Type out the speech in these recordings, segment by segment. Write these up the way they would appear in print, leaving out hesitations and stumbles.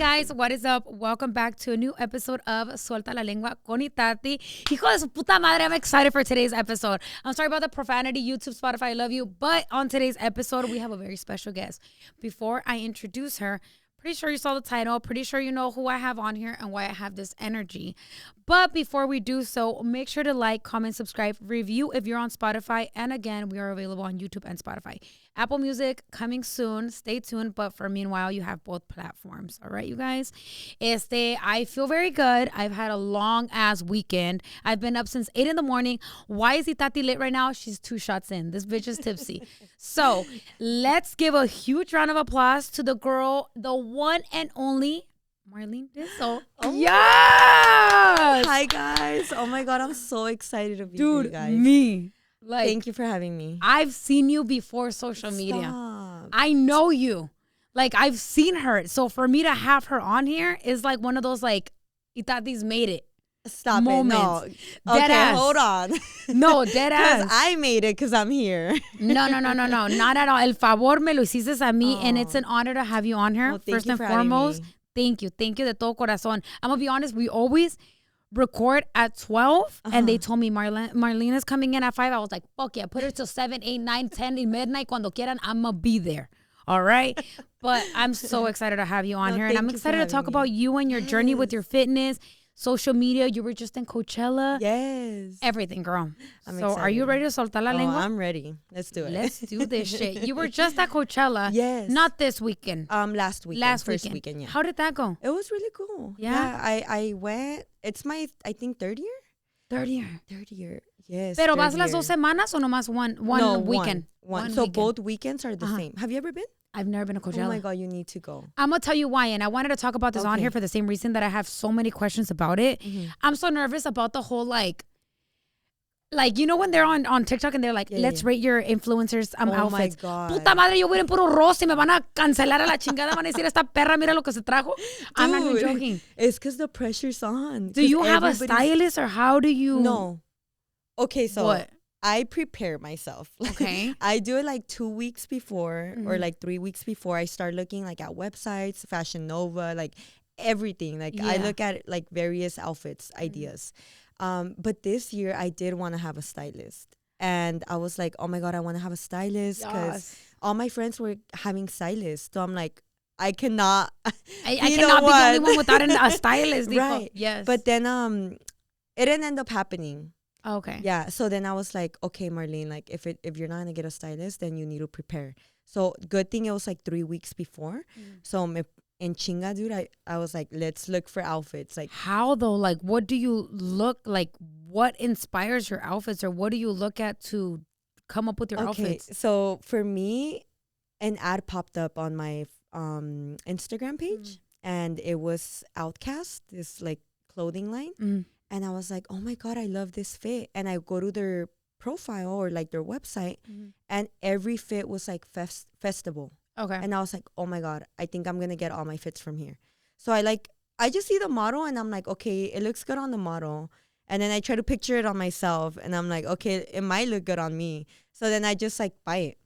guys, what is up? Welcome back to a new episode of Suelta La Lengua con Itati. Hijo de su puta madre, I'm excited for today's episode. I'm sorry about the profanity, YouTube, Spotify, I love you. But on today's episode, we have a very special guest. Before I introduce her, pretty sure you saw the title, pretty sure you know who I have on here and why I have this energy. But before we do so, make sure to like, comment, subscribe, review if you're on Spotify. And again, we are available on YouTube and Spotify. Apple Music coming soon. Stay tuned. But for meanwhile, you have both platforms. All right, you guys. I feel very good. I've had a long ass weekend. I've been up since 8 in the morning. Why is Itati late right now? She's 2 shots in. This bitch is tipsy. So let's give a huge round of applause to the girl, the one and only Marlenedizzle. Oh. Yes! Hi, guys. Oh, my God. I'm so excited to be here, guys. Me. Thank you for having me. I've seen you before social media. Stop. I know you. Like, I've seen her. So for me to have her on here is like one of those, like, Itati's made it. Stop moments. it. No. Dead Okay, ass. hold on. No, dead ass. I made it because I'm here. No. Not at all. El favor me lo hiciste a mí, and it's an honor to have you on here. Well, First and foremost, thank you de todo corazón. I'm going to be honest, we always record at 12, and they told me Marlene is coming in at 5. I was like, fuck yeah, put her till 7, 8, 9, 10, in midnight. Cuando quieran, I'm going to be there. All right? But I'm so excited to have you on here, and I'm excited to talk about you and your journey with your fitness, social media. You were just in Coachella. Yes. Everything, girl. I'm so excited. Are you ready to soltar la lengua? I'm ready. Let's do it. Let's do this shit. You were just at Coachella. Yes. Not this weekend. Last weekend. First weekend, yeah. How did that go? It was really cool. Yeah? I went. It's my, I think, third year? Third year. Third year. Yes. Pero third vas las year. 2 semanas o nomás one No, weekend? One. So weekend. both weekends are the same. Have you ever been? I've never been to Coachella. Oh my God, you need to go. I'm going to tell you why. And I wanted to talk about this on here for the same reason that I have so many questions about it. I'm so nervous about the whole like, you know, when they're on TikTok and they're like, let's rate your influencers outfits. Oh my God. Puta madre, yo voy en puro rosa y me van a cancelar a la chingada. Van a decir, esta perra, mira lo que se trajo. I'm not even joking. It's because the pressure's on. Do you have a stylist or how do you? No. Okay, so what? I prepare myself. Okay. I do it like 2 weeks before or like 3 weeks before. I start looking like at websites, Fashion Nova, like everything. Like I look at like various outfits, ideas. But this year I did want to have a stylist. And I was like, oh my God, I want to have a stylist because all my friends were having stylists. So I'm like, I cannot. I cannot be the only one without a stylist. Right. Yes. But then it didn't end up happening. Okay. Yeah. So then I was like, okay, Marlene, like if you're not gonna get a stylist, then you need to prepare. So good thing it was like 3 weeks before. So in chinga, dude, I was like, let's look for outfits. Like how though? Like what do you look like? What inspires your outfits, or what do you look at to come up with your outfits? So for me, an ad popped up on my Instagram page, and it was Outcast, this like clothing line. And I was like, oh my God, I love this fit. And I go to their profile or like their website, and every fit was like festival. Okay. And I was like, oh my God, I think I'm going to get all my fits from here. So I just see the model and I'm like, okay, it looks good on the model. And then I try to picture it on myself and I'm like, okay, it might look good on me. So then I just like buy it.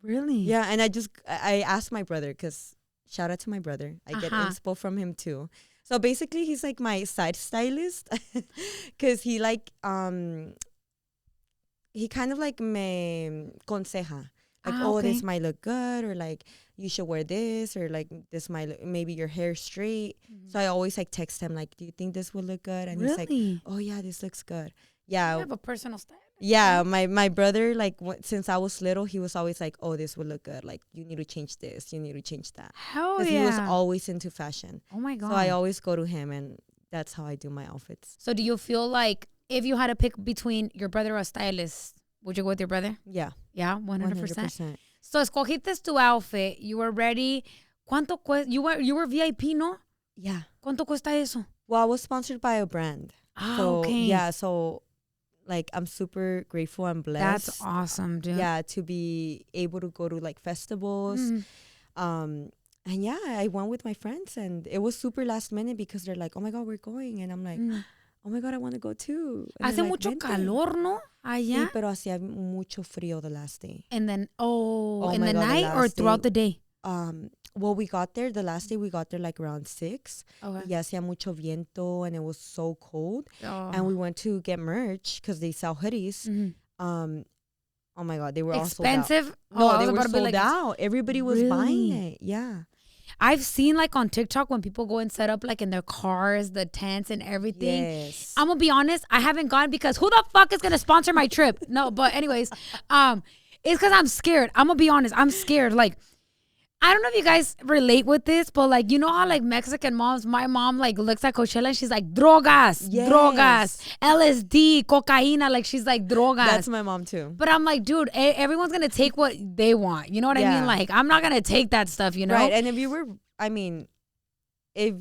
Really? Yeah. And I asked my brother, because shout out to my brother. I get inspo from him too. So basically he's like my side stylist because he like, he kind of like me conseja. Like, this might look good, or like you should wear this, or like this might look, maybe your hair straight. So I always like text him like, do you think this would look good? And he's like, oh yeah, this looks good. Yeah. You have a personal style. Yeah, my brother, like since I was little, he was always like, oh, this would look good. Like you need to change this, you need to change that. Hell yeah. Because he was always into fashion. Oh my God. So I always go to him, and that's how I do my outfits. So do you feel like if you had to pick between your brother or a stylist, would you go with your brother? Yeah. Yeah, 100%. So escogiste tu outfit. You were ready. ¿Cuánto cuesta? You were VIP, no? Yeah. ¿Cuánto cuesta eso? Well, I was sponsored by a brand. So, okay. Yeah, so like I'm super grateful and blessed. That's awesome, dude. Yeah, to be able to go to like festivals. And yeah, I went with my friends, and it was super last minute because they're like, oh my God, we're going. And I'm like, oh my God, I want to go too. And Hace mucho calor, ¿no? Allá. Sí, pero hacía mucho frío the last day. And then, in my the God, night or throughout the day? Well, we got there, the last day we got there like around 6. Okay. Y hacía mucho viento and it was so cold. Oh. And we went to get merch because they sell hoodies. Oh my God, they were all sold out. Expensive? No, they were sold out. Everybody was buying it. Yeah. I've seen like on TikTok when people go and set up like in their cars, the tents and everything. Yes. I'm gonna be honest, I haven't gone because who the fuck is gonna sponsor my trip? No, but anyways, it's because I'm scared. I'm gonna be honest, I'm scared. Like, I don't know if you guys relate with this, but like, you know how like Mexican moms, my mom like looks at Coachella and she's like, drogas, drogas, LSD, cocaína, like she's like, drogas. That's my mom too. But I'm like, dude, everyone's going to take what they want. You know what I mean? Like, I'm not going to take that stuff, you know? Right. And if you were, I mean, if.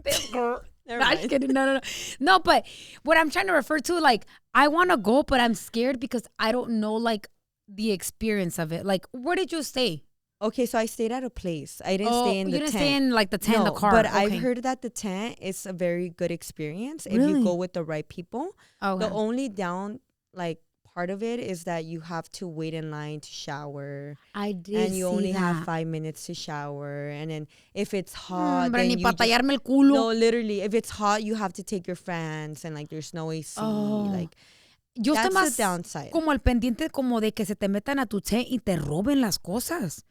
This girl. No, I'm just kidding. No. No, but what I'm trying to refer to, like, I want to go, but I'm scared because I don't know, like, the experience of it. Like, where did you stay? Okay, so I stayed at a place. I didn't stay in the tent. You didn't stay in like the tent, the car. But I've heard that the tent is a very good experience if you go with the right people. Okay. The only down like part of it is that you have to wait in line to shower. I did. And you only have 5 minutes to shower. And then if it's hot, then you el culo. No, literally, if it's hot, you have to take your fans and like there's no AC. Like. Yo estoy más downside. Como al pendiente como de que se te metan a tu tent y te roben las cosas.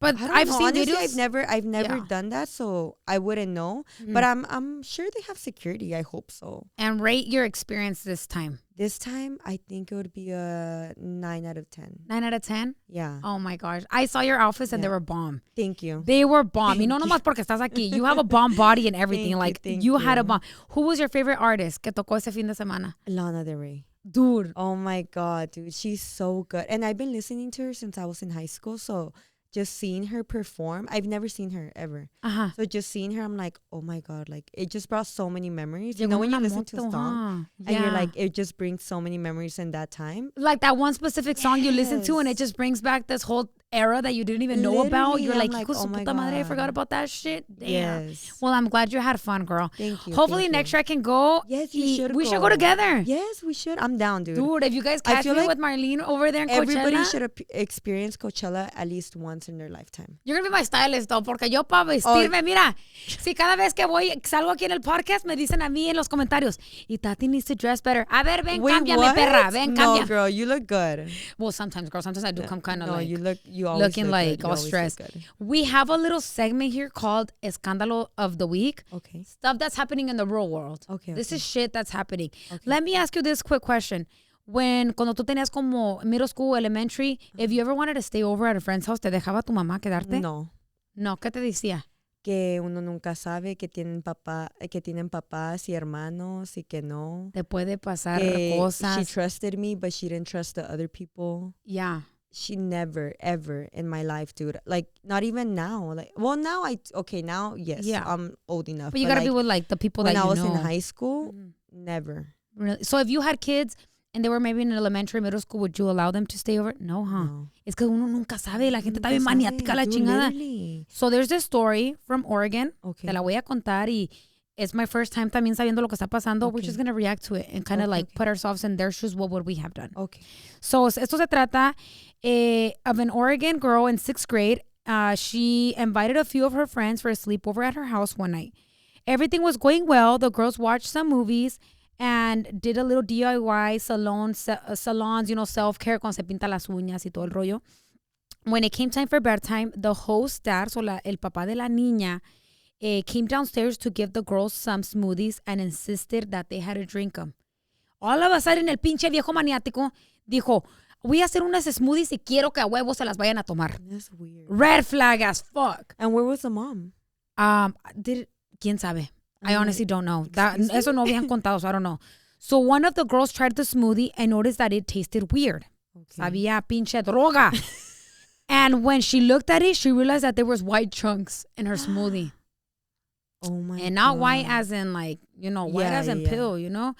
But I've seen honestly, videos. I've never done that, so I wouldn't know. But I'm sure they have security. I hope so. And rate your experience this time. This time, I think it would be a 9 out of 10. 9 out of 10? Yeah. Oh my gosh. I saw your outfits and they were bomb. Thank you. They were bomb. Y no nomás porque estás aquí. You have a bomb body and everything. Thank you had a bomb. Who was your favorite artist que tocó ese fin de semana? Lana Del Rey. Dude. Oh my God, dude. She's so good. And I've been listening to her since I was in high school. So just seeing her perform, I've never seen her ever. So just seeing her, I'm like, oh my God, like it just brought so many memories. You know when you listen to a song and you're like, it just brings so many memories in that time. Like that one specific song you listen to and it just brings back this whole era that you didn't even know about. You're like, oh my God, I forgot about that shit. Damn. Yes. Well, I'm glad you had fun, girl. Thank you. Hopefully next year I can go. Yes, you should. We should go together. Yes, we should. I'm down, dude. Dude, if you guys catch me like with Marlene over there in Coachella. Everybody should experience Coachella at least once in their lifetime. You're gonna be my stylist, though, porque yo para vestirme, mira, si cada vez que voy, salgo aquí en el podcast, me dicen a mí en los comentarios, Itati needs to dress better. A ver, ven, cámbiame, perra, ven, cámbiame. No, girl, you look good. Well, sometimes, girl, sometimes I do come kind of like, you always looking look like good. all stressed. We have a little segment here called Escándalo of the Week. Okay. Stuff that's happening in the real world. Okay. This is shit that's happening. Okay. Let me ask you this quick question. Cuando tú tenías como middle school, elementary, if you ever wanted to stay over at a friend's house, ¿te dejaba tu mamá quedarte? No. No, ¿qué te decía? Que uno nunca sabe que tienen papás y hermanos y que no. Te puede pasar cosas. She trusted me, but she didn't trust the other people. Yeah. She never, ever in my life, dude. Like, not even now. Like, well, now now, yes. Yeah. I'm old enough. But you gotta be with, like, the people that you know. When I was in high school, never. Really? So if you had kids and they were maybe in elementary, middle school, would you allow them to stay over? No, huh? No. Es que uno nunca sabe. La gente está bien maniática, la chingada. Literally. So there's this story from Oregon. Okay. Te la voy a contar y it's my first time también sabiendo lo que está pasando. Okay. We're just going to react to it and kind of put ourselves in their shoes. What would we have done? Okay. So esto se trata of an Oregon girl in 6th grade. She invited a few of her friends for a sleepover at her house one night. Everything was going well. The girls watched some movies and did a little DIY salons, you know, self-care, cuando se pinta las uñas y todo el rollo. When it came time for bedtime, the host dad, el papá de la niña, came downstairs to give the girls some smoothies and insisted that they had to drink them. All of a sudden, el pinche viejo maniático dijo, voy a hacer unas smoothies y quiero que a huevos se las vayan a tomar. That's weird. Red flag as fuck. And where was the mom? ¿Quién sabe? I honestly don't know. Eso no habían contado, so I don't know. So one of the girls tried the smoothie and noticed that it tasted weird. Okay. Sabía pinche droga. And when she looked at it, she realized that there was white chunks in her smoothie. Oh my God. And not white as in like, you know, white as in pill, you know?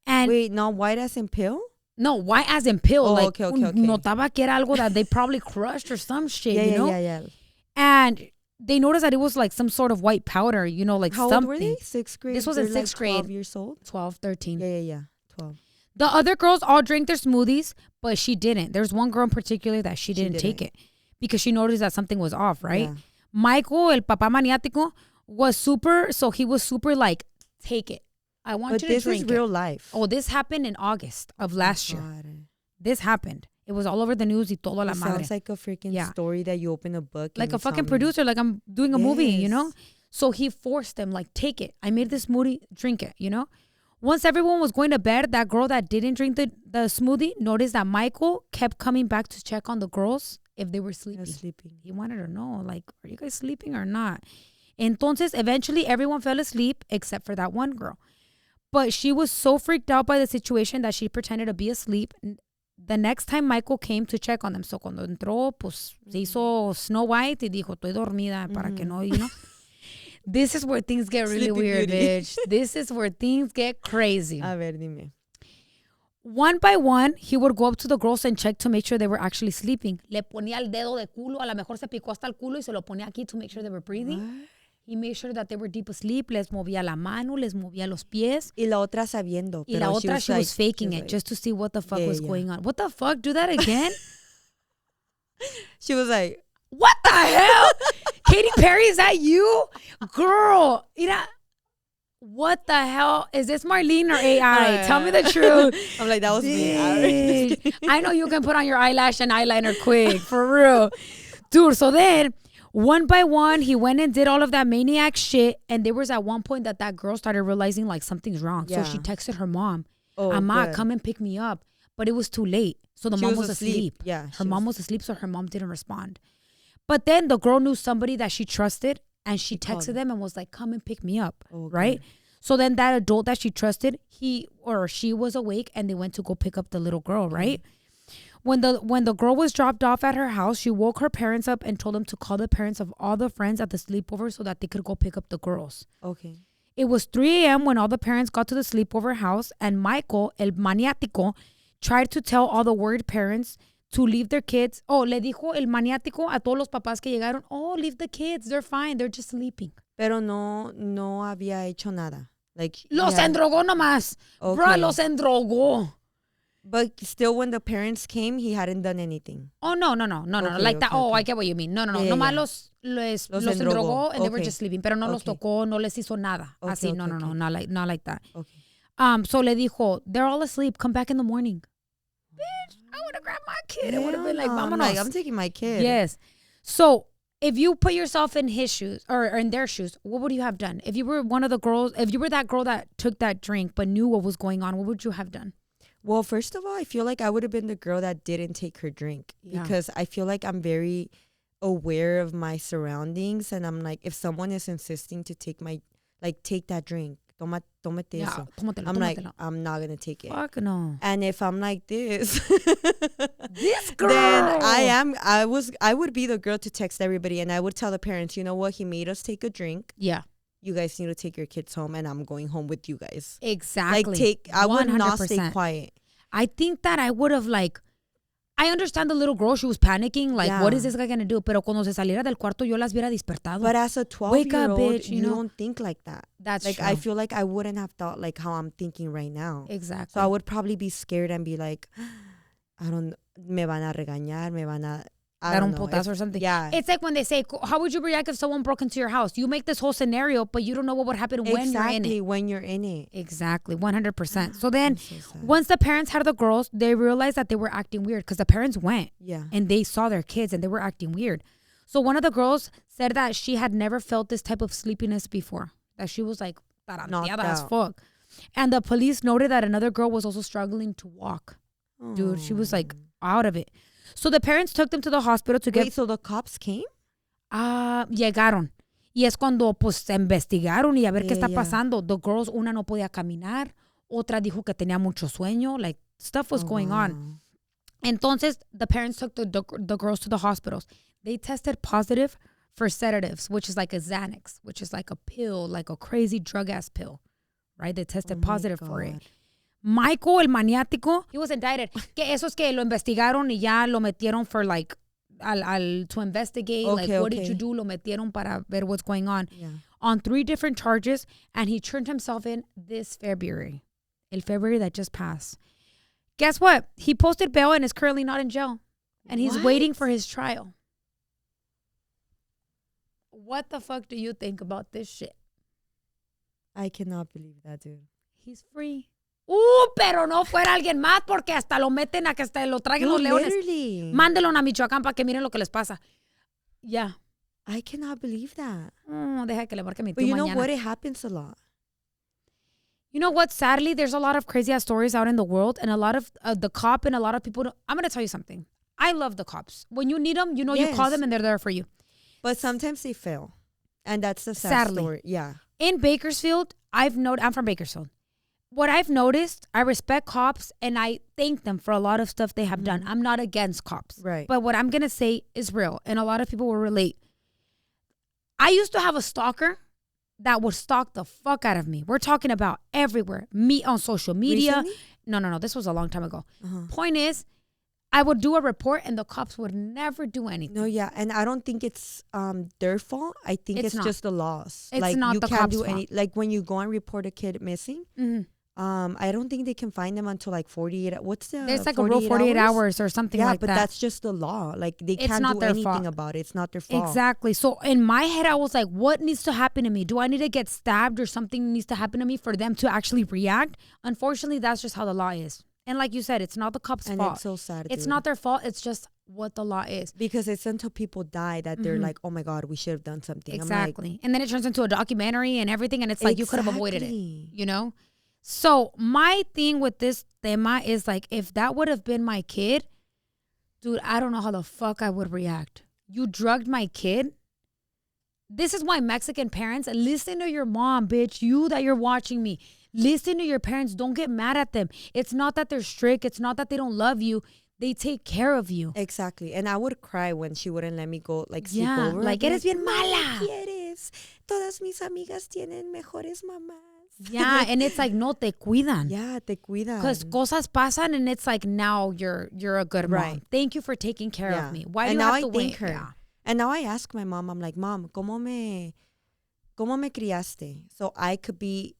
And wait, not white as in pill? No, white as in pill. Oh, like, okay. Notaba que era algo that they probably crushed or some shit, you know? Yeah. And they noticed that it was like some sort of white powder, you know, like How something. How old were they? 6th grade? This was in 6th grade. 12 years old? 12, 13. Yeah. 12. The other girls all drank their smoothies, but she didn't. There's one girl in particular that she didn't take it. because she noticed that something was off, right? Yeah. Michael, el papá maniático, was super, so he was super like, take it. I want you to drink it. But this is real life. Oh, this happened in August of last year. This happened. It was all over the news y todo la madre. Sounds like a freaking story that you open a book. Like a fucking producer, like I'm doing a movie, you know? So he forced them, like, take it. I made this smoothie, drink it, you know? Once everyone was going to bed, that girl that didn't drink the smoothie noticed that Michael kept coming back to check on the girls if they were sleeping. He wanted to know, like, are you guys sleeping or not? Entonces, eventually, everyone fell asleep except for that one girl. But she was so freaked out by the situation that she pretended to be asleep. The next time Michael came to check on them, so cuando entró, pues se hizo Snow White y dijo, estoy dormida para que no, you know. This is where things get really weird, bitch. This is where things get crazy. A ver, dime. One by one, he would go up to the girls and check to make sure they were actually sleeping. Le ponía el dedo de culo, a lo mejor se picó hasta el culo y se lo ponía aquí to make sure they were breathing. What? He made sure that they were deep asleep. Les movía la mano, les movía los pies. Y la otra sabiendo. Y la otra, she was faking it just to see what the fuck was going on. What the fuck? Do that again? She was like, what the hell? Katy Perry, is that you? Girl, mira, what the hell? Is this Marlene or AI? Tell me the truth. I'm like, that was me. I know you can put on your eyelash and eyeliner quick, for real. Dude, so then, one by one, he went and did all of that maniac shit. And there was at one point that girl started realizing like something's wrong. Yeah. So she texted her mom, Ama, come and pick me up. But it was too late. So the mom was asleep. Yeah, her mom was asleep, so her mom didn't respond. But then the girl knew somebody that she trusted, and she texted them and was like, come and pick me up, right? So then that adult that she trusted, he or she was awake, and they went to go pick up the little girl, right? When the girl was dropped off at her house, she woke her parents up and told them to call the parents of all the friends at the sleepover so that they could go pick up the girls. Okay. It was 3 a.m. when all the parents got to the sleepover house, and Michael, el maniático, tried to tell all the worried parents to leave their kids. Oh, le dijo el maniático a todos los papás que llegaron, oh, leave the kids, they're fine, they're just sleeping. Pero no había hecho nada. Like, los endrogó nomás. Okay. Bro, los endrogó. But still, when the parents came, he hadn't done anything. Oh, no. Like that. Oh, I get what you mean. No. Nomás los endrogó and they were just sleeping. Pero no los tocó, no les hizo nada. Así, no. Not like that. Okay. So le dijo, they're all asleep. Come back in the morning. Bitch, I would have grabbed my kid. It would have been like, vámonos. I'm taking my kid. Yes. So if you put yourself in his shoes or in their shoes, what would you have done? If you were one of the girls, if you were that girl that took that drink but knew what was going on, what would you have done? Well, first of all, I feel like I would have been the girl that didn't take her drink because I feel like I'm very aware of my surroundings, and I'm like, if someone is insisting to take that drink, tómate eso. I'm like, I'm not gonna take it. Fuck no. And if I'm like this, this girl, then I would be the girl to text everybody, and I would tell the parents, you know what, he made us take a drink. Yeah. You guys need to take your kids home, and I'm going home with you guys. Exactly. I would not stay quiet. I think that I would have I understand the little girl, she was panicking, what is this guy gonna do? Pero cuando se saliera del cuarto, yo las hubiera despertado. But as a 12-year-old, bitch, you know? Don't think like that. That's true. I feel like I wouldn't have thought like how I'm thinking right now. Exactly. So I would probably be scared and be like, me van a regañar, me van a... Dar un potazo or something. Yeah. It's like when they say, how would you react if someone broke into your house? You make this whole scenario, but you don't know what would happen when you're in it. Exactly, when you're in it. Exactly, 100%. So then, once the parents had the girls, they realized that they were acting weird because the parents went. Yeah. And they saw their kids and they were acting weird. So one of the girls said that she had never felt this type of sleepiness before. That she was like, taranteada as fuck. And the police noted that another girl was also struggling to walk. Dude, she was like out of it. So the parents took them to the hospital to get... Wait, so the cops came? Llegaron. Y es cuando pues se investigaron y a ver qué está pasando. The girls, una no podía caminar. Otra dijo que tenía mucho sueño. Like, stuff was going on. Entonces, the parents took the girls to the hospitals. They tested positive for sedatives, which is like a Xanax, which is like a pill, like a crazy drug-ass pill. Right? They tested positive for it. Michael, el maniático, he was indicted. Que eso es que lo investigaron y ya lo metieron for like, to investigate. What did you do? Lo metieron para ver what's going on. Yeah. On 3 different charges, and he turned himself in this February. El February that just passed. Guess what? He posted bail and is currently not in jail. And he's waiting for his trial. what the fuck do you think about this shit? I cannot believe that, dude. He's free. Pero no fuera alguien más porque hasta lo meten a que hasta lo traigan los leones. Literally. Mándelo a Michoacán para que miren lo que les pasa. Yeah. I cannot believe that. Deja que le marque mi But you know mañana. what? It happens a lot. You know what? Sadly, there's a lot of crazy ass stories out in the world, and a lot of the cop and a lot of people. I'm gonna tell you something. I love the cops. When you need them, you know, you call them and they're there for you. But sometimes they fail, and that's the sad Sadly. story. Yeah. In Bakersfield, I'm from Bakersfield. What I've noticed, I respect cops and I thank them for a lot of stuff they have done. I'm not against cops. Right. But what I'm going to say is real, and a lot of people will relate. I used to have a stalker that would stalk the fuck out of me. We're talking about everywhere. Me on social media. Recently? No. This was a long time ago. Point is, I would do a report and the cops would never do anything. No, yeah. And I don't think it's their fault. I think it's just the laws. It's like, not you the can't cops' do fault. like when you go and report a kid missing, I don't think they can find them until like 48. What's the There's like a rule 48 hours or something like that. Yeah, but that's just the law. Like they can't not do their anything fault. about it. It's not their fault. Exactly. So in my head, I was like, what needs to happen to me? Do I need to get stabbed or something needs to happen to me for them to actually react? Unfortunately, that's just how the law is. And like you said, it's not the cops' And fault. it's so sad. It's dude. not their fault. It's just what the law is. Because it's until people die that they're like, oh my God, we should have done something. Exactly. I'm like, And then it turns into a documentary and everything. And it's like, you could have avoided it, exactly. you know? So my thing with this tema is like, if that would have been my kid, dude, I don't know how the fuck I would react. You drugged my kid? This is why Mexican parents, listen to your mom, bitch. You that you're watching me. Listen to your parents. Don't get mad at them. It's not that they're strict. It's not that they don't love you. They take care of you. Exactly. And I would cry when she wouldn't let me go, like, sleep over. Like, eres bien mala. ¿Quieres? Todas mis amigas tienen mejores mamás. Yeah, and it's like, no, te cuidan. Yeah, te cuidan. Because cosas pasan, and it's like, now you're a good mom. Right. Thank you for taking care of me. Why and do you now have to I thank wait? her. Yeah. And now I ask my mom, I'm like, Mom, ¿cómo me criaste? So I could be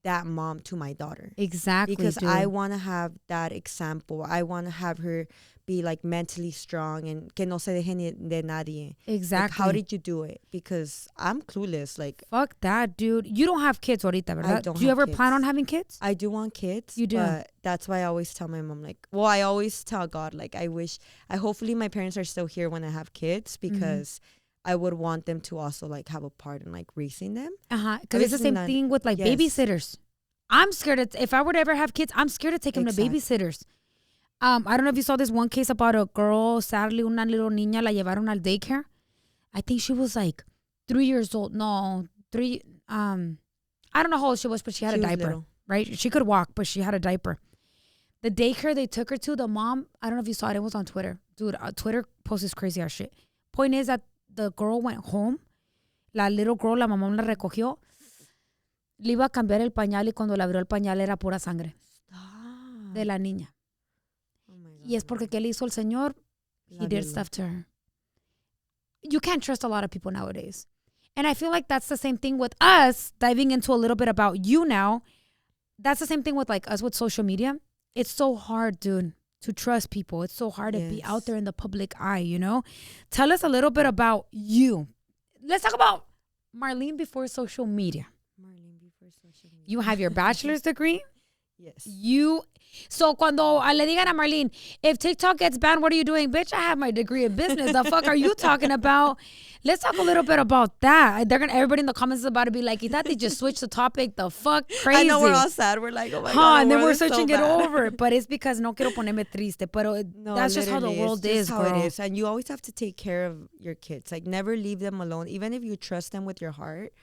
that mom to my daughter. Exactly. Because dude. I want to have that example. I want to have her be like mentally strong and que no se deje ni de nadie. Exactly. Like, how did you do it? Because I'm clueless. Like, fuck that, dude. You don't have kids ahorita, ¿verdad? I don't Do you have ever kids. plan on having kids? I do want kids. You do? But that's why I always tell my mom, like, well, I always tell God, like, hopefully my parents are still here when I have kids because I would want them to also like have a part in like raising them. Because it's the same thing with like babysitters. I'm scared if I would ever have kids, I'm scared to take them to babysitters. I don't know if you saw this one case about a girl, sadly, una little niña la llevaron al daycare. I think she was like 3 years old. No, 3. I don't know how old she was, but she had a diaper, little. right? She could walk, but she had a diaper. The daycare they took her to, the mom, I don't know if you saw it. It was on Twitter. Dude, Twitter posts this crazy ass shit. Point is that the girl went home. La little girl, la mamá la recogió. Le iba a cambiar el pañal y cuando le abrió el pañal era pura sangre de la niña. Oh my God. Y es porque ¿qué le hizo el señor? He did stuff to her. You can't trust a lot of people nowadays. And I feel like that's the same thing with us, diving into a little bit about you now. That's the same thing with like us with social media. It's so hard, dude, to trust people. It's so hard to be out there in the public eye, you know? Tell us a little bit about you. Let's talk about Marlene before social media. You have your bachelor's degree. Yes. So cuando le digan a Marlene, if TikTok gets banned, what are you doing? Bitch, I have my degree in business. The fuck are you talking about? Let's talk a little bit about that. Everybody in the comments is about to be like, Itati just switched the topic. The fuck crazy. I know we're all sad. We're like, oh my God. And then we're searching it over. But it's because no quiero ponerme triste. Pero that's just how the world is, how girl. it is. And you always have to take care of your kids. Like, never leave them alone. Even if you trust them with your heart,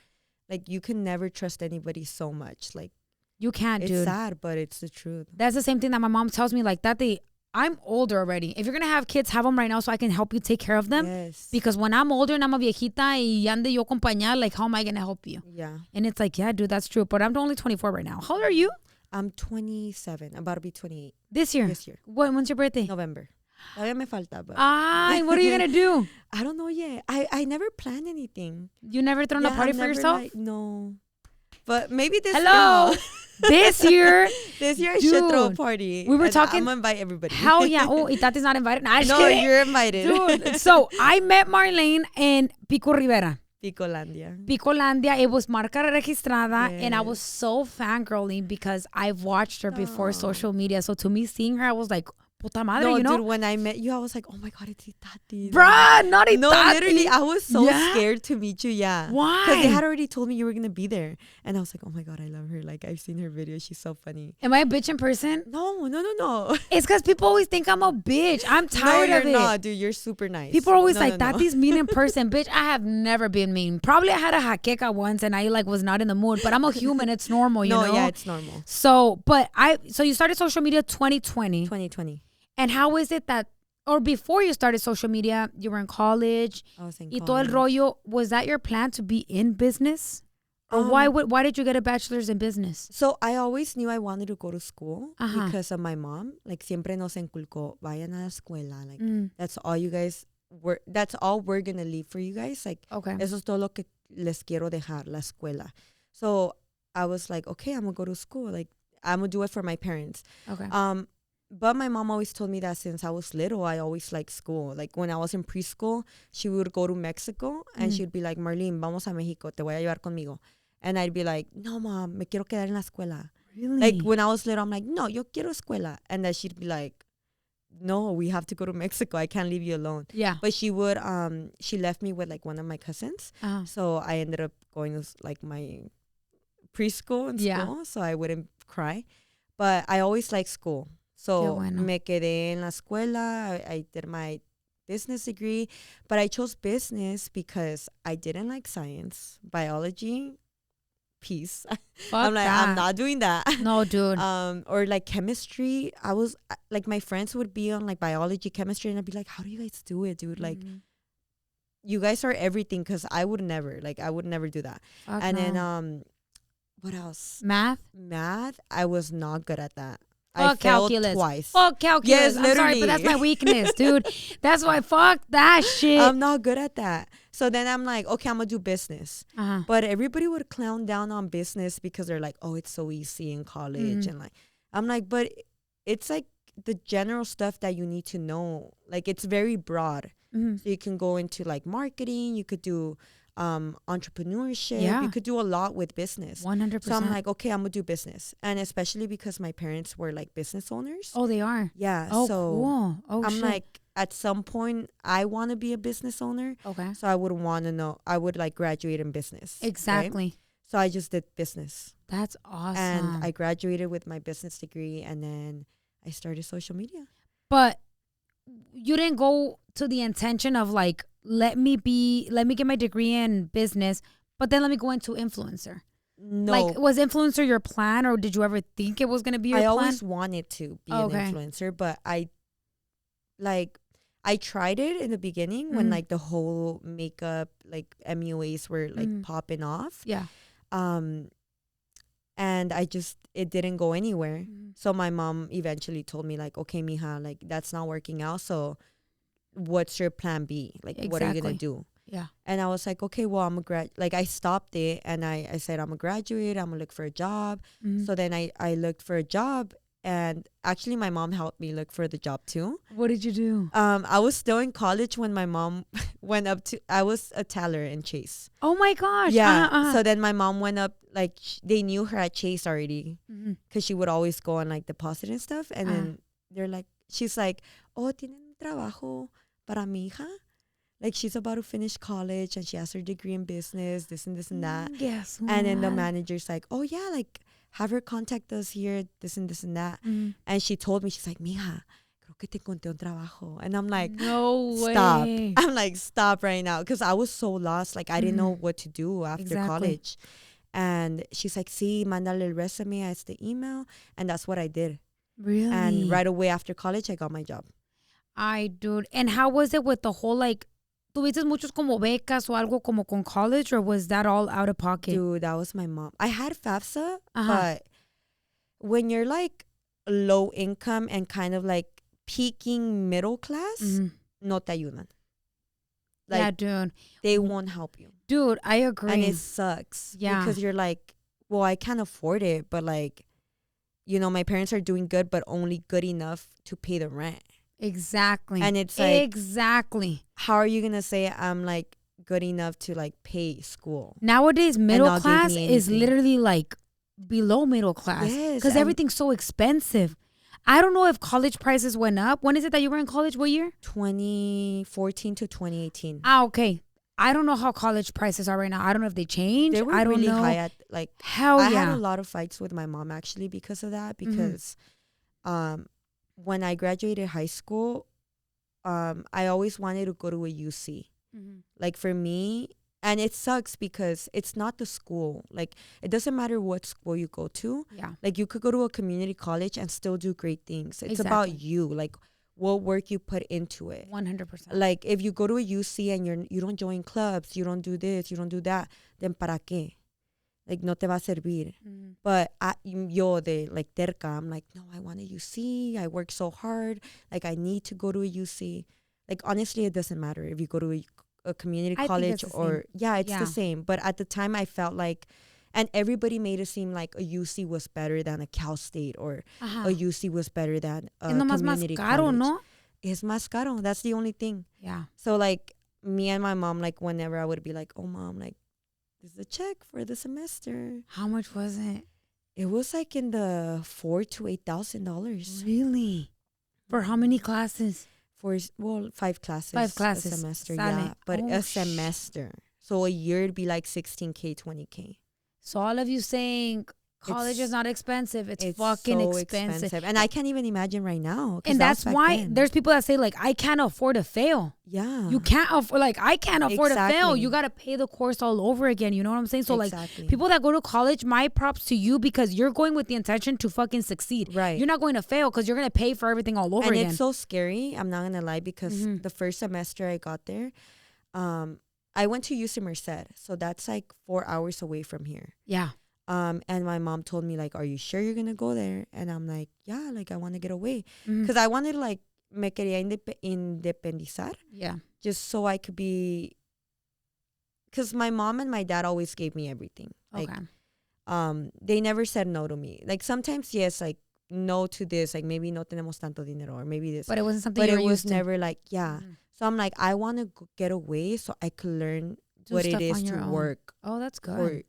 like, you can never trust anybody so much. Like, you can't, dude. It's sad, but it's the truth. That's the same thing that my mom tells me. Like, I'm older already. If you're going to have kids, have them right now so I can help you take care of them. Yes. Because when I'm older and I'm a viejita y ande yo con pañal, like, how am I going to help you? Yeah. And it's like, yeah, dude, that's true. But I'm only 24 right now. How old are you? I'm 27. I'm about to be 28. This year? This year. When's your birthday? November. Todavía me falta, but what are you going to do? I don't know yet. I never plan anything. You never thrown a party for yourself? No. But maybe this Hello. year. This year. This year I should throw a party. We were talking. I'm going to invite everybody. Hell yeah. Oh, Itati's not invited. Nah, no, you're invited. Dude, so I met Marlene in Pico Rivera. Picolandia. Picolandia. It was marca registrada, and I Yes. was so fangirling because I've watched her before social media. So to me, seeing her, I was like, puta madre, No, you know? dude, when I met you, I was like, oh my God, it's Itati. Bruh, not Itati. No, literally, I was so Yeah? scared to meet you. Yeah. Why? Because they had already told me you were going to be there. And I was like, oh my God, I love her. Like, I've seen her videos. She's so funny. Am I a bitch in person? No. It's because people always think I'm a bitch. I'm tired No, of you're it. not, dude. You're super nice. People are always No, like, no, no. Tati's mean in person. Bitch, I have never been mean. Probably I had a jaqueca once and I like was not in the mood, but I'm a human. It's normal, you know? No, yeah, it's normal. So you started social media 2020. 2020. And how is it that, or before you started social media, you were in college? I was in Y todo el college. rollo, was that your plan to be in business? Or why did you get a bachelor's in business? So I always knew I wanted to go to school Ajá. because of my mom. Like, siempre nos inculcó, vayan a la escuela. Like, Mm. that's all we're going to leave for you guys. Like, Okay. eso es todo lo que les quiero dejar, la escuela. So I was like, okay, I'm going to go to school. Like, I'm going to do it for my parents. Okay. But my mom always told me that since I was little, I always liked school. Like, when I was in preschool, she would go to Mexico and she'd be like, Marlene, vamos a México, te voy a llevar conmigo. And I'd be like, no, mom, me quiero quedar en la escuela. Really? Like, when I was little, I'm like, no, yo quiero escuela. And then she'd be like, no, we have to go to Mexico. I can't leave you alone. Yeah. But she would, she left me with like one of my cousins. Uh-huh. So I ended up going to like my preschool and school so I wouldn't cry. But I always liked school. So bueno. me quedé en la escuela. I did my business degree. But I chose business because I didn't like science, biology. Peace. I'm like, I'm not doing that. No, dude. Or like chemistry. I was like, my friends would be on like biology, chemistry, and I'd be like, how do you guys do it, dude? Like, you guys are everything, because I would never do that. Fuck And no. then what else? Math. I was not good at that. Fuck I failed calculus. twice. Fuck calculus. Yes, I'm sorry, but that's my weakness, dude. That's why fuck that shit. I'm not good at that. So then I'm like, okay, I'm gonna do business. Uh-huh. But everybody would clown down on business because they're like, oh, it's so easy in college. And like, I'm like, but it's like the general stuff that you need to know. Like, it's very broad. So you can go into like marketing, you could do entrepreneurship, you could do a lot with business. 100%. So I'm like, okay, I'm gonna do business. And especially because my parents were like business owners. Oh, they are? Yeah. Oh, so cool. Oh, I'm shit. like, at some point I want to be a business owner. Okay. So I would want to know, I would like graduate in business. Exactly. Right? So I just did business. That's awesome. And I graduated with my business degree, and then I started social media. But you didn't go to the intention of like, let me get my degree in business, but then let me go into influencer. No. Like, was influencer your plan, or did you ever think it was going to be your plan? I always wanted to be an influencer, but I tried it in the beginning when like the whole makeup, like MUAs were like popping off. Yeah. And it didn't go anywhere. So my mom eventually told me like, okay, mija, like that's not working out. So what's your plan B? Like, what are you going to do? Yeah. And I was like, okay, well, I'm I stopped it and I said, I'm going to graduate. I'm going to look for a job. So then I looked for a job, and actually my mom helped me look for the job too. What did you do? I was still in college when my mom I was a teller in Chase. Oh my gosh. Yeah. So then my mom went up, like they knew her at Chase already because she would always go and like deposit and stuff. And then they're like, she's like, oh, tienen trabajo para mi hija? Like, she's about to finish college and she has her degree in business, this and this and that. Yes. And then the manager's like, oh yeah, like have her contact us here, this and this and that. And she told me, she's like, mija, creo que te encontré un trabajo. And I'm like, no stop. way. I'm like, stop right now. Because I was so lost. Like, I didn't know what to do after college. And she's like, sí, mándale el resume a este email. And that's what I did. Really? And right away after college, I got my job. Dude. And how was it with the whole, like, ¿tuviste muchos como becas o algo como con college, or was that all out of pocket? Dude, that was my mom. I had FAFSA, but when you're like low income and kind of like peaking middle class, no te ayudan. Like, yeah, dude. They won't help you. Dude, I agree. And it sucks. Yeah. Because you're like, well, I can't afford it, but like, you know, my parents are doing good, but only good enough to pay the rent. Exactly. And it's like, exactly. how are you going to say I'm like good enough to like pay school. Nowadays, middle class is literally like below middle class because everything's so expensive. I don't know if college prices went up. When is it that you were in college? What year? 2014 to 2018. Okay. I don't know how college prices are right now. I don't know if they changed. They were I don't really know. high at like. Hell I yeah. had a lot of fights with my mom actually because of that. Because, when I graduated high school, I always wanted to go to a UC. Like for me, and it sucks because it's not the school. Like it doesn't matter what school you go to. Yeah. Like you could go to a community college and still do great things. It's about you, like what work you put into it. 100%. Like if you go to a UC and you don't join clubs, you don't do this, you don't do that, then para qué? Like no te va a servir. But yo de like terca, I'm like, no, I want a UC. I work so hard. Like I need to go to a UC. Like honestly, it doesn't matter if you go to a community college or it's the same. But at the time I felt like, and everybody made it seem like a UC was better than a Cal State or a UC was better than a community college. ¿No? Es más caro. That's the only thing. Yeah. So like me and my mom, like whenever I would be like, oh mom, like this is a check for the semester. How much was it? It was like in the $4,000 to $8,000. Really? For how many classes? For 5 classes. 5 classes. A semester, Sale. yeah. But a semester. So a year it'd be like $16K, $20K. So all of you saying college is not expensive. It's fucking so expensive. And I can't even imagine right now. And that's why there's people that say like, I can't afford to fail. Yeah. You can't afford, like I can't afford to fail. You got to pay the course all over again. You know what I'm saying? So like people that go to college, my props to you because you're going with the intention to fucking succeed. Right. You're not going to fail because you're going to pay for everything all over again. And it's so scary. I'm not going to lie because the first semester I got there, I went to UC Merced. So that's like 4 hours away from here. Yeah. And my mom told me like, are you sure you're going to go there? And I'm like, yeah, like I want to get away. Because I wanted to like, me quería independizar. Yeah. Just so I could be, because my mom and my dad always gave me everything. Like, they never said no to me. Like sometimes, yes, like no to this, like maybe no tenemos tanto dinero or maybe this. But it wasn't something but you were it was used to. never like, yeah. So I'm like, I want to get away so I could learn what it is to work. Oh, that's good. For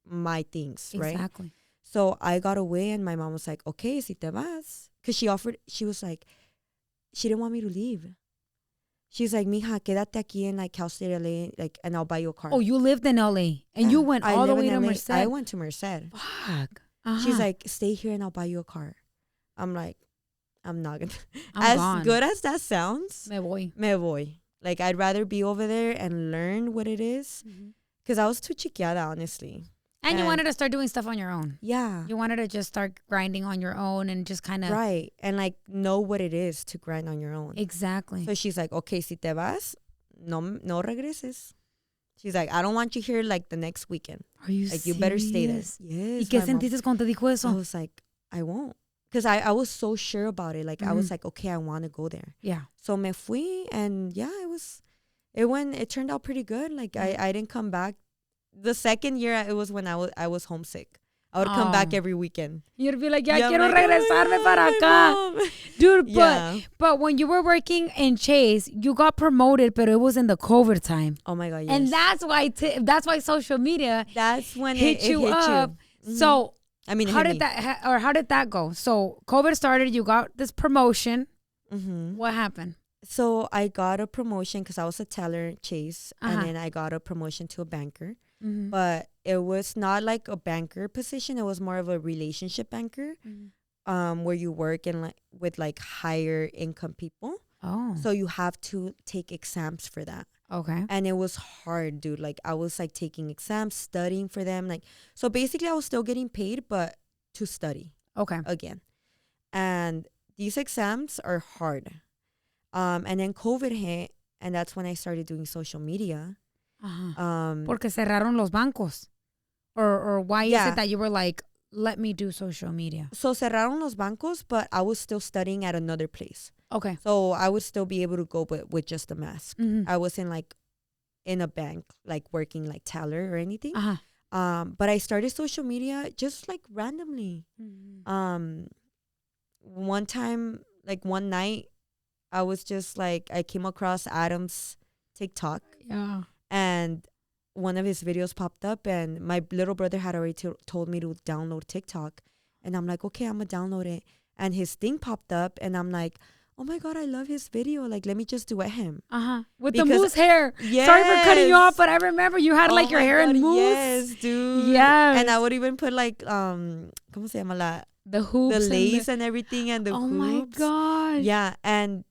my things, right? Exactly. So I got away and my mom was like, okay, si te vas. Because she was like, she didn't want me to leave. She's like, mija, quédate aquí in like Cal State LA, like, and I'll buy you a car. Oh, you lived in LA and you went all the way to Merced. I went to Merced. Fuck. She's like, stay here and I'll buy you a car. I'm like, I'm not gonna. I'm gone. Good as that sounds, me voy. Me voy. Like, I'd rather be over there and learn what it is. Because I was too chiquiada, honestly. And you wanted to start doing stuff on your own. Yeah. You wanted to just start grinding on your own and just kind of. Right. And like know what it is to grind on your own. Exactly. So she's like, okay, si te vas, no regreses. She's like, I don't want you here like the next weekend. Are you like, serious? You better stay there. Yes. ¿Y qué sentiste cuando te dijo eso? I was like, I won't. Because I was so sure about it. Like, I was like, okay, I want to go there. Yeah. So me fui and yeah, it turned out pretty good. Like, I didn't come back. The second year, it was when I was homesick. I would come back every weekend. You'd be like, quiero regresarme para acá. Dude, but when you were working in Chase, you got promoted, but it was in the COVID time. Oh my God, yes. And that's why social media that's when hit you up. So I mean, how did that go? So COVID started, you got this promotion. What happened? So I got a promotion because I was a teller at Chase, and then I got a promotion to a banker. But it was not like a banker position. It was more of a relationship banker, where you work with like higher income people. Oh, so you have to take exams for that. Okay. And it was hard, dude. Like I was like taking exams, studying for them. Like, so basically I was still getting paid, but to study. Okay. Again. And these exams are hard. And then COVID hit, and that's when I started doing social media. Porque cerraron los bancos. Or why is it that you were like, let me do social media? So cerraron los bancos, but I was still studying at another place. Okay. So I would still be able to go with just a mask. I wasn't like in a bank, like working like teller or anything. But I started social media just like randomly. One time, like one night, I was just like, I came across Adam's TikTok. Yeah. and one of his videos popped up, and my little brother had already told me to download TikTok, and I'm like, okay, I'm gonna download it, and his thing popped up, and I'm like, oh my God, I love his video, like let me just duet him. With the mousse hair. Yes. Sorry for cutting you off, but I remember you had like your hair in mousse. Yes, dude. Yes. And I would even put like ¿cómo se llama la? The hoops, the lace and everything, and the hoops. Oh my God. Yeah, and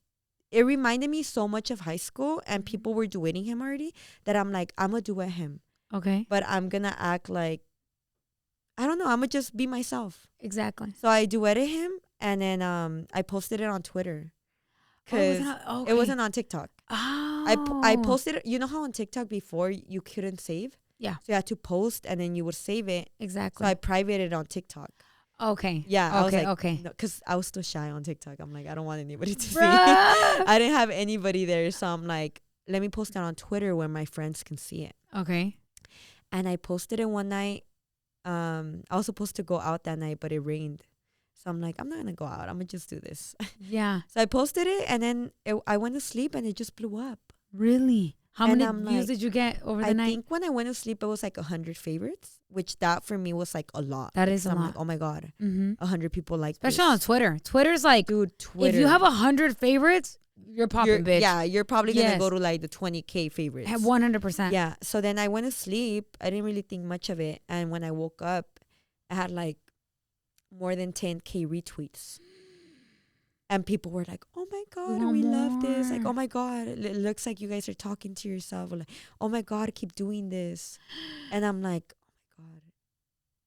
it reminded me so much of high school, and people were duetting him already, that I'm like, I'm gonna duet him. Okay. But I'm gonna act like, I don't know, I'm gonna just be myself. Exactly. So I duetted him, and then I posted it on Twitter. Because it wasn't on TikTok. Oh. I posted it. You know how on TikTok before you couldn't save? Yeah. So you had to post, and then you would save it. Exactly. So I privated on TikTok. Okay. Yeah. Okay. I was like, okay. Because I was still shy on TikTok. I'm like, I don't want anybody to see. I didn't have anybody there. So I'm like, let me post it on Twitter where my friends can see it. Okay. And I posted it one night. I was supposed to go out that night, but it rained. So I'm like, I'm not going to go out. I'm going to just do this. Yeah. So I posted it, and then I went to sleep, and it just blew up. Really? How many views like, did you get over the night? I think when I went to sleep, it was like 100 favorites, which that for me was like a lot. That is a lot. I'm like, oh my God, 100 people like Especially this. on Twitter. Twitter's like, dude, Twitter. If you have 100 favorites, you're popping, bitch. Yeah, you're probably going to go to like the 20K favorites. 100%. Yeah. So then I went to sleep. I didn't really think much of it. And when I woke up, I had like more than 10K retweets. And people were like, oh my God, we love this. Like, oh my God, it looks like you guys are talking to yourself. Or like, oh my God, keep doing this. And I'm like, oh my God,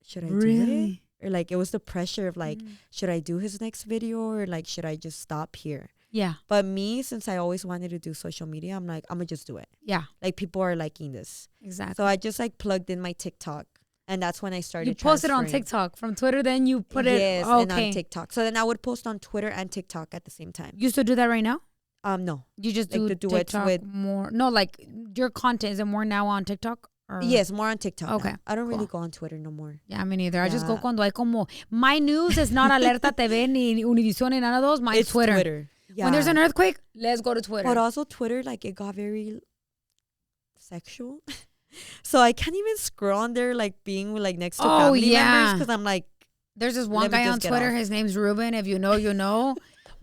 should I do it? Or like, it was the pressure of like, should I do his next video? Or like, should I just stop here? Yeah. But me, since I always wanted to do social media, I'm like, I'm going to just do it. Yeah. Like, people are liking this. Exactly. So I just like plugged in my TikTok. And that's when I started. You posted on TikTok from Twitter, then you put it. Yes, and on TikTok. So then I would post on Twitter and TikTok at the same time. You still do that right now? No. You just like do the duets TikTok with more. No, like your content, is it more now on TikTok? Or? Yes, more on TikTok. Okay. Now. I don't really go on Twitter no more. Yeah, me neither. I just go cuando hay como. My news is not Alerta TV ni Univision ni none of those. Mine's Twitter. Yeah. When there's an earthquake, let's go to Twitter. But also Twitter, like it got very sexual. So I can't even scroll on there like being like next to family members because I'm like, there's this one guy on Twitter. His name's Ruben. If you know, you know.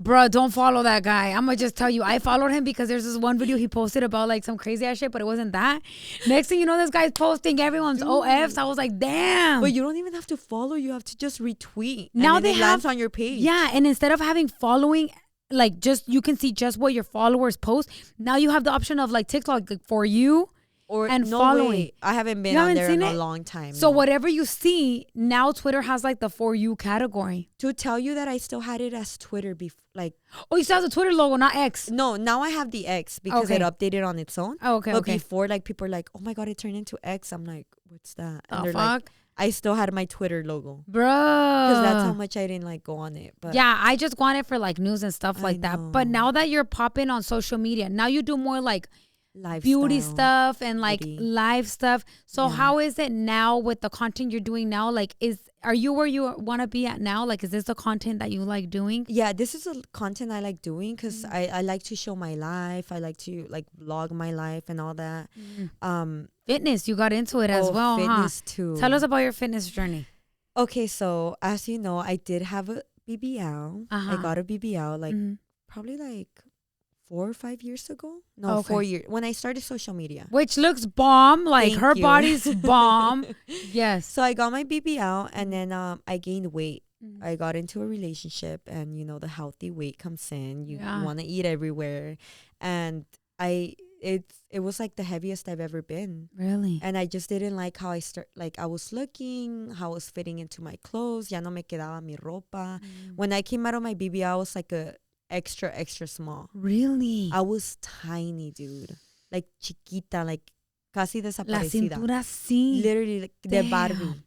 Bruh, don't follow that guy. I'm gonna just tell you, I followed him because there's this one video he posted about like some crazy ass shit, but it wasn't that. Next thing you know, this guy's posting everyone's OFs. I was like, damn. But you don't even have to follow. You have to just retweet. Now and then it lands on your page. Yeah, and instead of having following, like just you can see just what your followers post. Now you have the option of like TikTok like, for you. And no following. Way. I haven't been on there in a long time. So whatever you see, now Twitter has like the For You category. To tell you that I still had it as Twitter before, like. Oh, you still have the Twitter logo, not X. No, now I have the X because it updated on its own. Oh, okay, But before, like people are like, oh my God, it turned into X. I'm like, what's that? And they're fuck? Like, I still had my Twitter logo. Bro. Because that's how much I didn't like go on it. But yeah, I just want it for like news and stuff like that. But now that you're popping on social media, now you do more like lifestyle, beauty stuff and like live stuff. So how is it now with the content you're doing now? Like, are you where you want to be at now? Like, is this the content that you like doing? Yeah, this is the content I like doing because I like to show my life. I like to like vlog my life and all that. Fitness, you got into it as well, fitness too. Tell us about your fitness journey. Okay, so as you know, I did have a BBL. I got a BBL like probably like 4 or 5 years ago. No, 4 years. When I started social media. Which looks bomb. Like her body's bomb. Yes. So I got my BBL and then I gained weight. I got into a relationship and you know the healthy weight comes in. You want to eat everywhere. And it was like the heaviest I've ever been. Really? And I just didn't like how I was looking, how I was fitting into my clothes. Ya no me quedaba mi ropa. When I came out of my BBL, I was like a extra small. Really? I was tiny, dude. Like chiquita, like casi desaparecida. La cintura sí. Literally like de Barbie.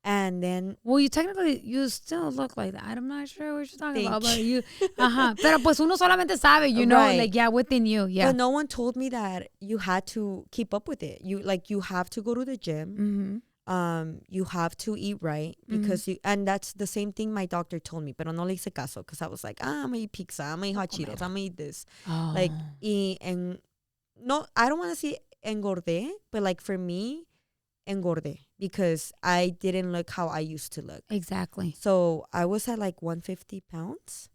And then well, you still look like that. I'm not sure what you're talking about, but you pero pues uno solamente sabe, you know, like within you. Yeah. But no one told me that you had to keep up with it. You have to go to the gym. You have to eat right because and that's the same thing my doctor told me, pero no le hice caso because I was like, I'm gonna eat pizza, I'm gonna eat hot Cheetos, I'm gonna eat this. Like, and no, I don't want to see engordé, but like for me, engordé because I didn't look how I used to look. Exactly. So I was at like 150 pounds.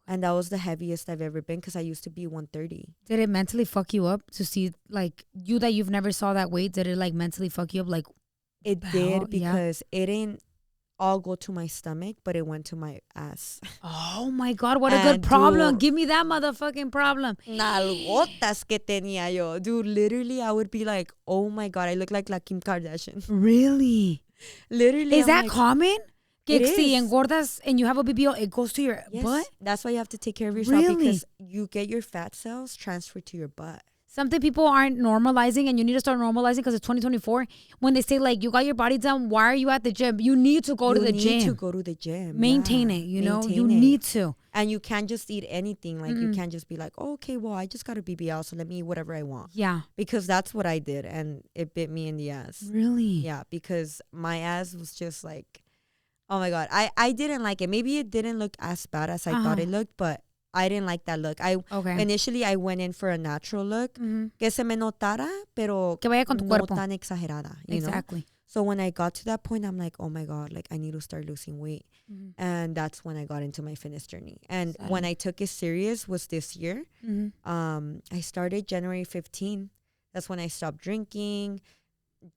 And that was the heaviest I've ever been because I used to be 130. Did it mentally fuck you up to see like you that you've never saw that weight? Did it like mentally fuck you up? Like it did because it didn't all go to my stomach, but it went to my ass. Oh my God, what a good problem. Give me that motherfucking problem. Nalgotas que tenía yo. Dude, literally I would be like, oh my God, I look like La Kim Kardashian. Really? Literally. Is that common? It is. Si engordas and you have a BBL, it goes to your butt? That's why you have to take care of yourself because you get your fat cells transferred to your butt. Something people aren't normalizing and you need to start normalizing because it's 2024. When they say like, you got your body done, why are you at the gym? You need to go to the gym. You need to go to the gym. Maintain it, you know? You need to. And you can't just eat anything. Like you can't just be like, oh, okay, well, I just got a BBL, so let me eat whatever I want. Yeah. Because that's what I did and it bit me in the ass. Really? Yeah, because my ass was just like, oh my God. I didn't like it. Maybe it didn't look as bad as I thought it looked, but I didn't like that look. Initially, I went in for a natural look. Que se me notara, pero que vaya con tu cuerpo. Tan exagerada. You know? So when I got to that point, I'm like, oh my God, like I need to start losing weight. And that's when I got into my fitness journey. And when I took it serious was this year. I started January 15. That's when I stopped drinking,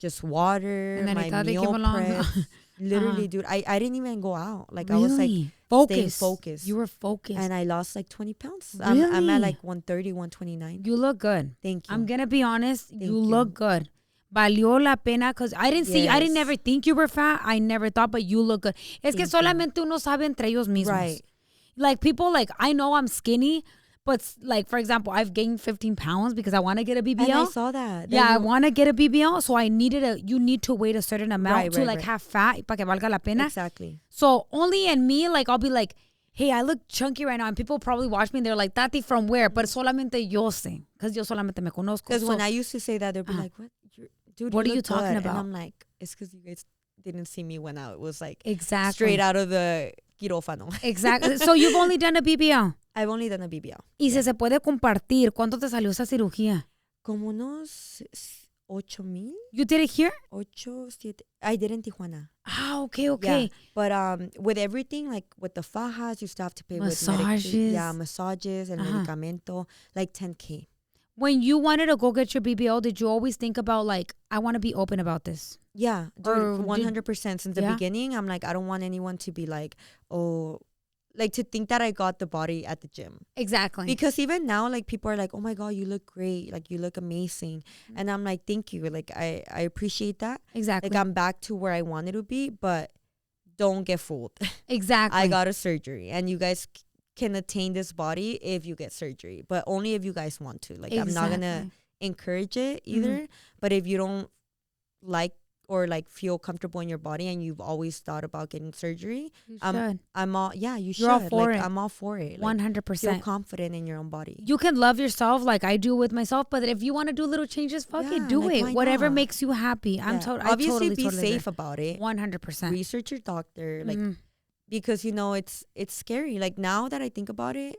just water, and then my meal prep. Literally, dude, I didn't even go out. Like I was like staying focused. You were focused. And I lost like 20 pounds. Really? I'm at like 130, 129. You look good. Thank you. I'm going to be honest. You look good. Valió la pena because I didn't see, I didn't ever think you were fat. I never thought, but you look good. Es que solamente uno sabe entre ellos mismos. Right. Like people like, I know I'm skinny, but like, for example, I've gained 15 pounds because I want to get a BBL. And I saw that. Yeah, I want to get a BBL. So I you need to wait a certain amount to have fat para que valga la pena. Exactly. So only in me, like I'll be like, hey, I look chunky right now. And people probably watch me and they're like, Tati, from where? But solamente yo sé. Because yo solamente me conozco. Because when I used to say that, they'd be like, what? Dude, what are you talking about? And I'm like, it's because you guys didn't see me when I was like straight out of the quirófano. Exactly. So you've only done a BBL? I've only done a BBL. Y si se puede compartir, ¿cuánto te salió esa cirugía? Como unos 8,000. You did it here? 7. I did in Tijuana. Ah, okay. Yeah. But with everything, like with the fajas, you still have to pay massages. With massages and medicamento, like 10K. When you wanted to go get your BBL, did you always think about like, I want to be open about this? Yeah, dude, 100%. Since the beginning, I'm like, I don't want anyone to be like, oh, like to think that I got the body at the gym. Exactly. Because even now, like people are like, oh my God, you look great. Like you look amazing. And I'm like, thank you. Like I appreciate that. Exactly. Like I'm back to where I wanted to be, but don't get fooled. Exactly. I got a surgery and you guys can attain this body if you get surgery, but only if you guys want to. Like I'm not gonna encourage it either, but if you don't like or like feel comfortable in your body and you've always thought about getting surgery, you should. I'm all you You're should. All for like it. I'm all for it. 100%. Feel confident in your own body. You can love yourself like I do with myself, but if you want to do little changes, fuck it, do like, it. Whatever makes you happy. I'm obviously be safe about it. 100%. Research your doctor, like because you know it's scary. Like now that I think about it,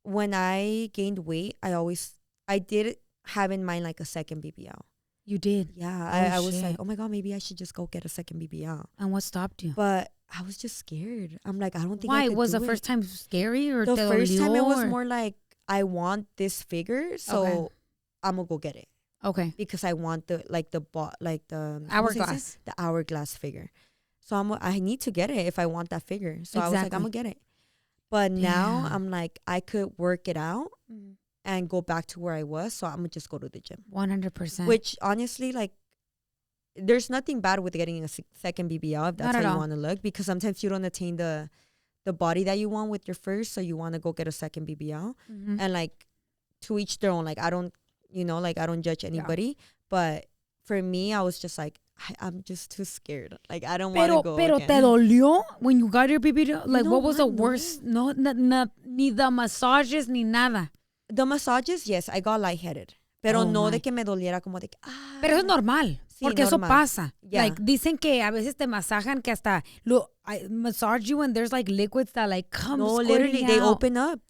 when I gained weight, I did have in mind like a second BBL. You did? Yeah. I was like, oh my God, maybe I should just go get a second BBL. And what stopped you? But I was just scared. I'm like, I don't think Why? I could Was do the it. first time scary or the first time it was more like, I want this figure, so I'm gonna go get it. Okay. Because I want the hourglass. The hourglass figure. So I need to get it if I want that figure. So I was like, I'm gonna get it. But now I'm like, I could work it out and go back to where I was. So I'm gonna just go to the gym. 100%. Which honestly, like, there's nothing bad with getting a second BBL if that's how you want to look. Because sometimes you don't attain the body that you want with your first, so you want to go get a second BBL. And like, to each their own. Like I don't judge anybody. But for me, I was just like, I'm just too scared. Like I don't want to go Pero again. te dolió when you got your BBL? Like what was the worst? No, ni the massages, ni nada. The massages, yes, I got lightheaded. Pero no de que me doliera como de que, Pero eso es normal. Sí, porque eso pasa. Yeah. Like, dicen que a veces te masajan que hasta I massage you and there's like liquids that like come No, squirting literally, out.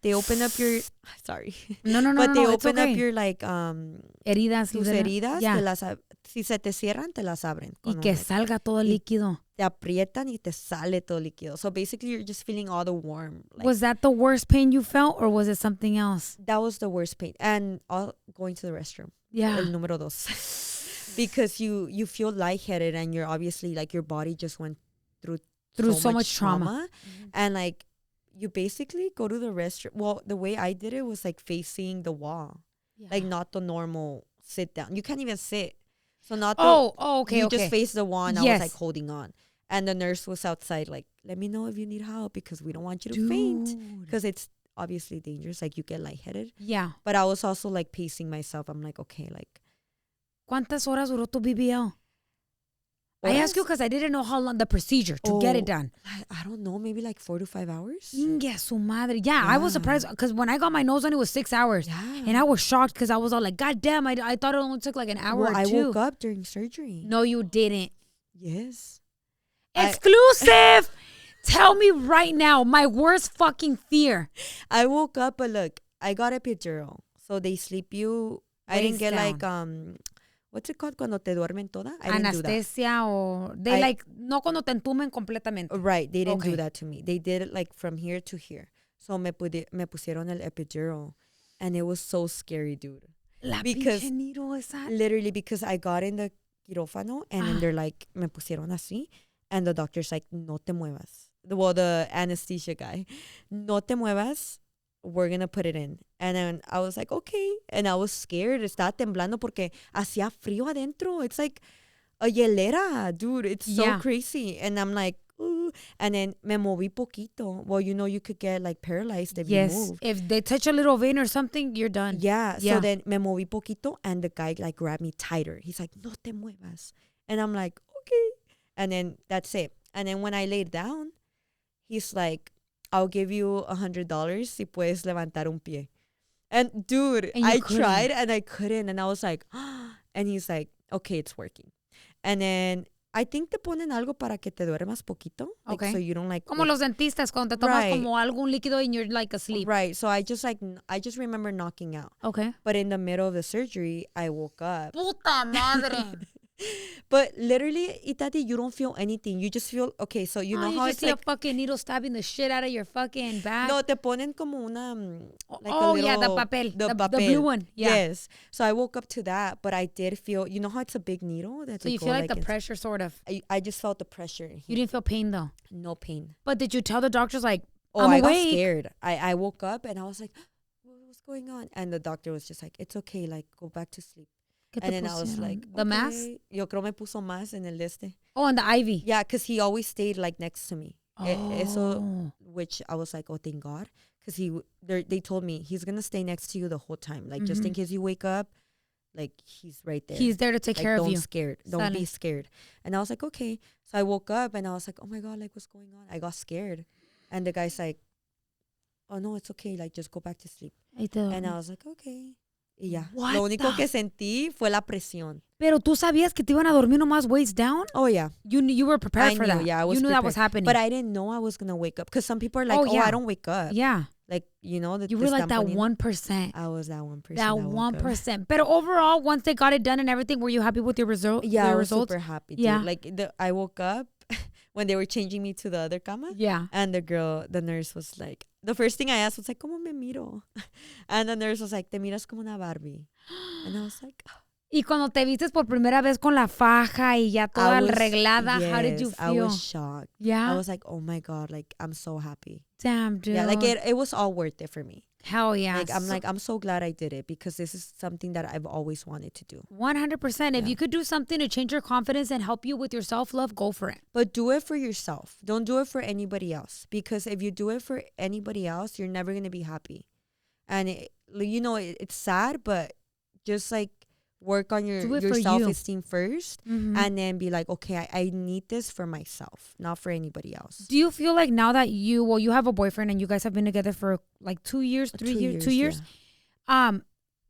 they open up your, sorry. No, But they open okay. up your like, heridas. tus heridas, Yeah. si se te cierran, te las abren. Y que salga todo el líquido. Te aprietan y te sale todo el líquido. So basically, you're just feeling all the warm. Like, was that the worst pain you felt or was it something else? that was the worst pain. And going to the restroom. Yeah. El número 2. Because you feel lightheaded and you're obviously like your body just went through so much trauma. Mm-hmm. And like you basically go to the restroom. Well, the way I did it was like facing the wall. Yeah. Like not the normal sit down. You can't even sit. So not okay. You just face the wall and I was like holding on. And the nurse was outside like, let me know if you need help because we don't want you to faint. Because it's obviously dangerous. Like you get lightheaded. Yeah. But I was also like pacing myself. I'm like, okay, like. ¿Cuántas horas duró tu BBL? I ask you because I didn't know how long the procedure to get it done. I don't know, maybe like 4 to 5 hours. Inga su madre. Yeah, I was surprised because when I got my nose done, it was 6 hours. Yeah. And I was shocked because I was all like, God damn, I thought it only took like an hour or two. I woke up during surgery. No, you didn't. Yes. Exclusive! Tell me right now, my worst fucking fear. I woke up, but look, I got epidural. So they sleep you. I didn't get like, what's it called cuando te duermen toda? I didn't do that. Anesthesia or they like no cuando te entumen completamente. Right, they didn't do that to me. They did it like from here to here. So me pusieron el epidural and it was so scary, dude. Because needle is that? Literally because I got in the quirófano and then they're like me pusieron así and the doctor's like no te muevas. Well, the anesthesia guy, no te muevas. We're going to put it in. And then I was like, okay. And I was scared. Estaba temblando porque hacía frío adentro. It's like a hielera, dude. It's so crazy. And I'm like, ooh. And then me moví poquito. Well, you know, you could get like paralyzed if you move. If they touch a little vein or something, you're done. Yeah. So then me moví poquito and the guy like grabbed me tighter. He's like, no te muevas. And I'm like, okay. And then that's it. And then when I laid down, he's like, I'll give you $100 si puedes levantar un pie. And dude, I tried and I couldn't. And I was like, and he's like, okay, it's working. And then I think te ponen algo para que te duermas poquito. Like, okay. So you don't like. Como los dentistas cuando te tomas como algún líquido and you're like asleep. Right. So I just remember knocking out. Okay. But in the middle of the surgery, I woke up. Puta madre. But literally, Itati, you don't feel anything. You just feel, okay, so you know how it's like. You see a fucking needle stabbing the shit out of your fucking back. No, te ponen como una, like the papel. The blue one. Yeah. Yes. So I woke up to that, but I did feel, you know how it's a big needle? So you feel like the pressure sort of. I just felt the pressure. You didn't feel pain though? No pain. But did you tell the doctors like, I got scared. I woke up and I was like, what's going on? And the doctor was just like, it's okay, like go back to sleep. And then I was like, the mask? Yo creo me puso más en el este. Oh, and the IV. Yeah, because he always stayed like next to me. Eso, which I was like, oh, thank God. Because they told me he's going to stay next to you the whole time. Like, just in case you wake up, like, he's right there. He's there to take care of you. Don't be scared. And I was like, okay. So I woke up and I was like, oh my God, like, what's going on? I got scared. And the guy's like, oh, no, it's okay. Like, just go back to sleep. And I was like, okay. Y ya. Lo único que sentí fue la presión. Pero tú sabías que te iban a dormir nomás waist down? Oh, yeah. You were prepared for that. Yeah, I was You knew prepared. that was happening. But I didn't know I was going to wake up. Because some people are like, I don't wake up. Yeah. Like, you know. You were like that 1%. I was that 1%. That 1%. But overall, once they got it done and everything, were you happy with your result? Yeah, I was results? super happy. Dude. Yeah. Like, I woke up when they were changing me to the other cama. Yeah. And the nurse was like, the first thing I asked was like, ¿Cómo me miro? And the nurse was like, te miras como una Barbie. And I was like, oh. Y cuando te vistes por primera vez con la faja y ya toda arreglada, how did you feel? I was shocked. Yeah. I was like, oh my God, like, I'm so happy. Damn, dude. Yeah, like it was all worth it for me. Hell yeah. Like, I'm so glad I did it because this is something that I've always wanted to do. 100%. If you could do something to change your confidence and help you with your self-love, go for it. But do it for yourself. Don't do it for anybody else. Because if you do it for anybody else, you're never going to be happy. And, it's sad, but just like work on your self-esteem first and then be like, okay, I need this for myself, not for anybody else. Do you feel like now that you have a boyfriend and you guys have been together for like 2 years, 3 years, 2 years? Yeah.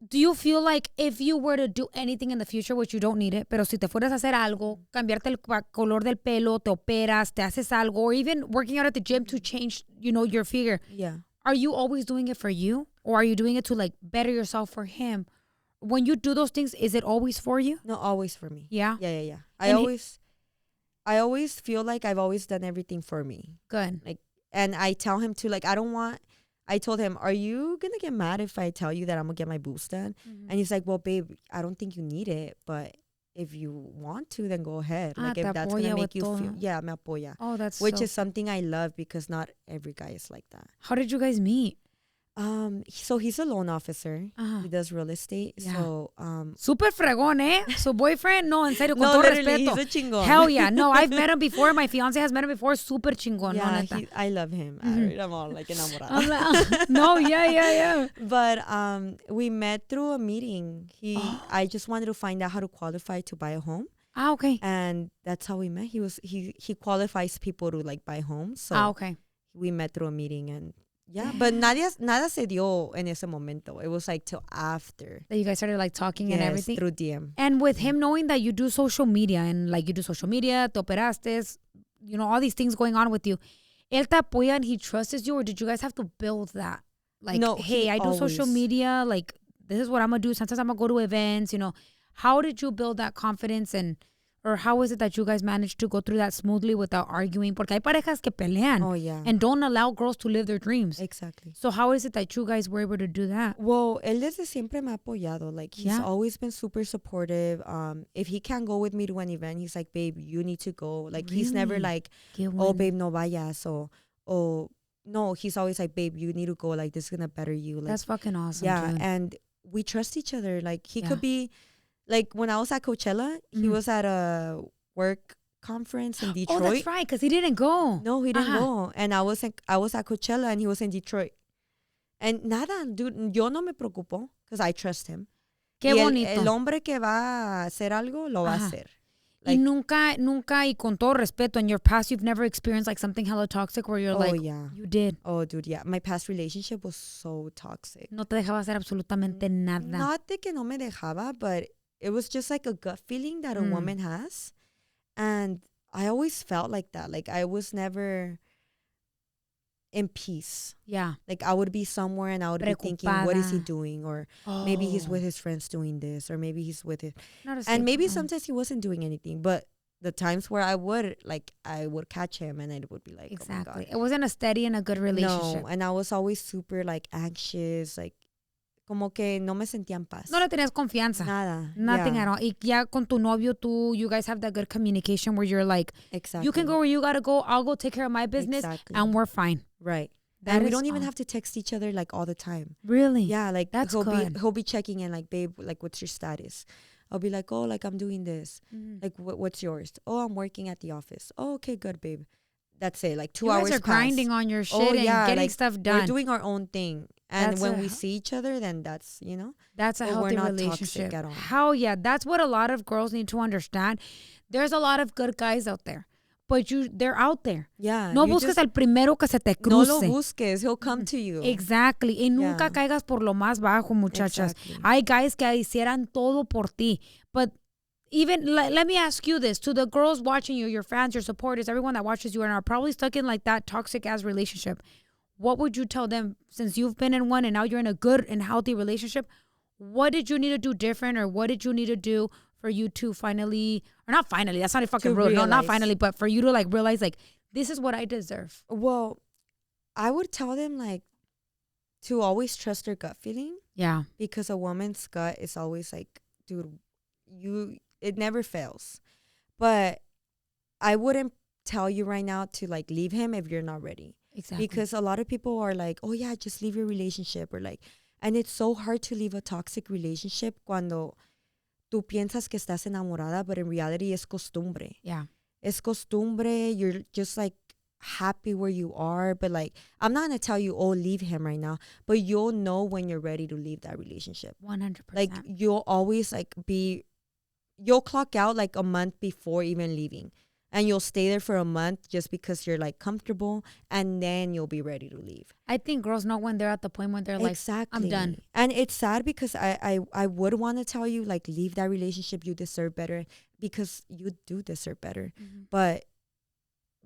do you feel like if you were to do anything in the future, which you don't need it, pero si te fueras a hacer algo, cambiarte el color del pelo, te operas, te haces algo, or even working out at the gym to change, your figure. Yeah. Are you always doing it for you? Or are you doing it to like better yourself for him? When you do those things, is it always for you? No, always for me. Yeah? Yeah. I always feel like I've always done everything for me. Good. Like, and I tell him to, like, I told him, are you going to get mad if I tell you that I'm going to get my boobs done? Mm-hmm. And he's like, well, babe, I don't think you need it, but if you want to, then go ahead. Like, if that's going to make you feel, me apoya. Oh, that's Which is something I love because not every guy is like that. How did you guys meet? So he's a loan officer. He does real estate. Yeah. So, Super fregón, eh? Su boyfriend, no, en serio, con no, todo literally, respeto. he's a chingón. Hell yeah. No, I've met him before. My fiance has met him before. Super chingón, no, Yeah, neta. I love him. I'm all like enamorada. I'm like, no, yeah. But we met through a meeting. I just wanted to find out how to qualify to buy a home. Okay. And that's how we met. He qualifies people to like buy homes. So Okay. we met through a meeting and but nada se dio en ese momento. It was like till after. That you guys started like talking and everything. Through DM. And with him knowing that you do social media and like you do social media, te operaste, all these things going on with you, él te apoya and he trusts you, or did you guys have to build that? Like, no, hey, I do social media. Like, this is what I'm going to do. Sometimes I'm going to go to events, How did you build that confidence or how is it that you guys managed to go through that smoothly without arguing? Porque hay parejas que pelean and don't allow girls to live their dreams. Exactly. So how is it that you guys were able to do that? Well, él desde siempre me ha apoyado. Like, he's always been super supportive. If he can't go with me to an event, he's like, babe, you need to go. Like, he's never like, oh, babe, no vayas. Or, no, he's always like, babe, you need to go. Like, this is going to better you. Like, that's fucking awesome. Yeah, dude. and we trust each other. Like, he could be... Like, when I was at Coachella, he was at a work conference in Detroit. Oh, that's right, because he didn't go. No, he didn't go. And I was at Coachella, and he was in Detroit. And nada, dude, yo no me preocupo, because I trust him. Qué bonito. El hombre que va a hacer algo, lo va a hacer. Like, y nunca, y con todo respeto, in your past, you've never experienced like something hella toxic where you're you did. Oh, dude, yeah. My past relationship was so toxic. No te dejaba hacer absolutamente nada. Not de que no me dejaba, but it was just like a gut feeling that a woman has. And I always felt like that. Like, I was never in peace. Yeah. Like, I would be somewhere and I would be thinking, what is he doing? Or maybe he's with his friends doing this. Or maybe he's with it. And maybe sometimes he wasn't doing anything. But the times where I would catch him and it would be like, exactly. Oh my God. It wasn't a steady and a good relationship. No. And I was always super like anxious, like, como que no me sentía en paz. No le tenías confianza. Nada. Nothing at all. Y ya con tu novio, you guys have that good communication where you're like, exactly. You can go where you gotta go. I'll go take care of my business. Exactly. And we're fine. Right. And we don't even have to text each other like all the time. Really? Yeah. Like, that's good. He'll be checking in like, babe, like, what's your status? I'll be like, oh, like, I'm doing this. Like, what's yours? Oh, I'm working at the office. Oh, okay, good, babe. That's it. Like, 2 hours You guys are grinding on your shit and getting like, stuff done. We're doing our own thing. And when we see each other, then that's, that's a healthy relationship. At all. How, yeah. That's what a lot of girls need to understand. There's a lot of good guys out there. But they're out there. Yeah. No busques al primero que se te cruce. No lo busques. He'll come to you. Exactly. Y nunca caigas por lo más bajo, muchachas. Exactly. Hay guys que hicieran todo por ti. But even, let me ask you this. To the girls watching you, your fans, your supporters, everyone that watches you and are probably stuck in like that toxic-ass relationship, what would you tell them since you've been in one and now you're in a good and healthy relationship? What did you need to do different, or what did you need to do for you to finally, or not finally, that's not a fucking rude. No, not finally, but for you to like realize like, this is what I deserve? Well, I would tell them like to always trust their gut feeling. Yeah. Because a woman's gut is always like, dude, it never fails. But I wouldn't tell you right now to like leave him if you're not ready. Exactly. Because a lot of people are like, oh yeah, just leave your relationship, or like, and it's so hard to leave a toxic relationship cuando tú piensas que estás enamorada, but in reality es costumbre. Yeah. Es costumbre. You're just like happy where you are, but like, I'm not going to tell you, oh, leave him right now, but you'll know when you're ready to leave that relationship. 100%. Like, you'll always like you'll clock out like a month before even leaving. And you'll stay there for a month just because you're like comfortable, and then you'll be ready to leave. I think girls know when they're at the point when they're like, I'm done. And it's sad because I would want to tell you, like, leave that relationship. You deserve better, because you do deserve better. But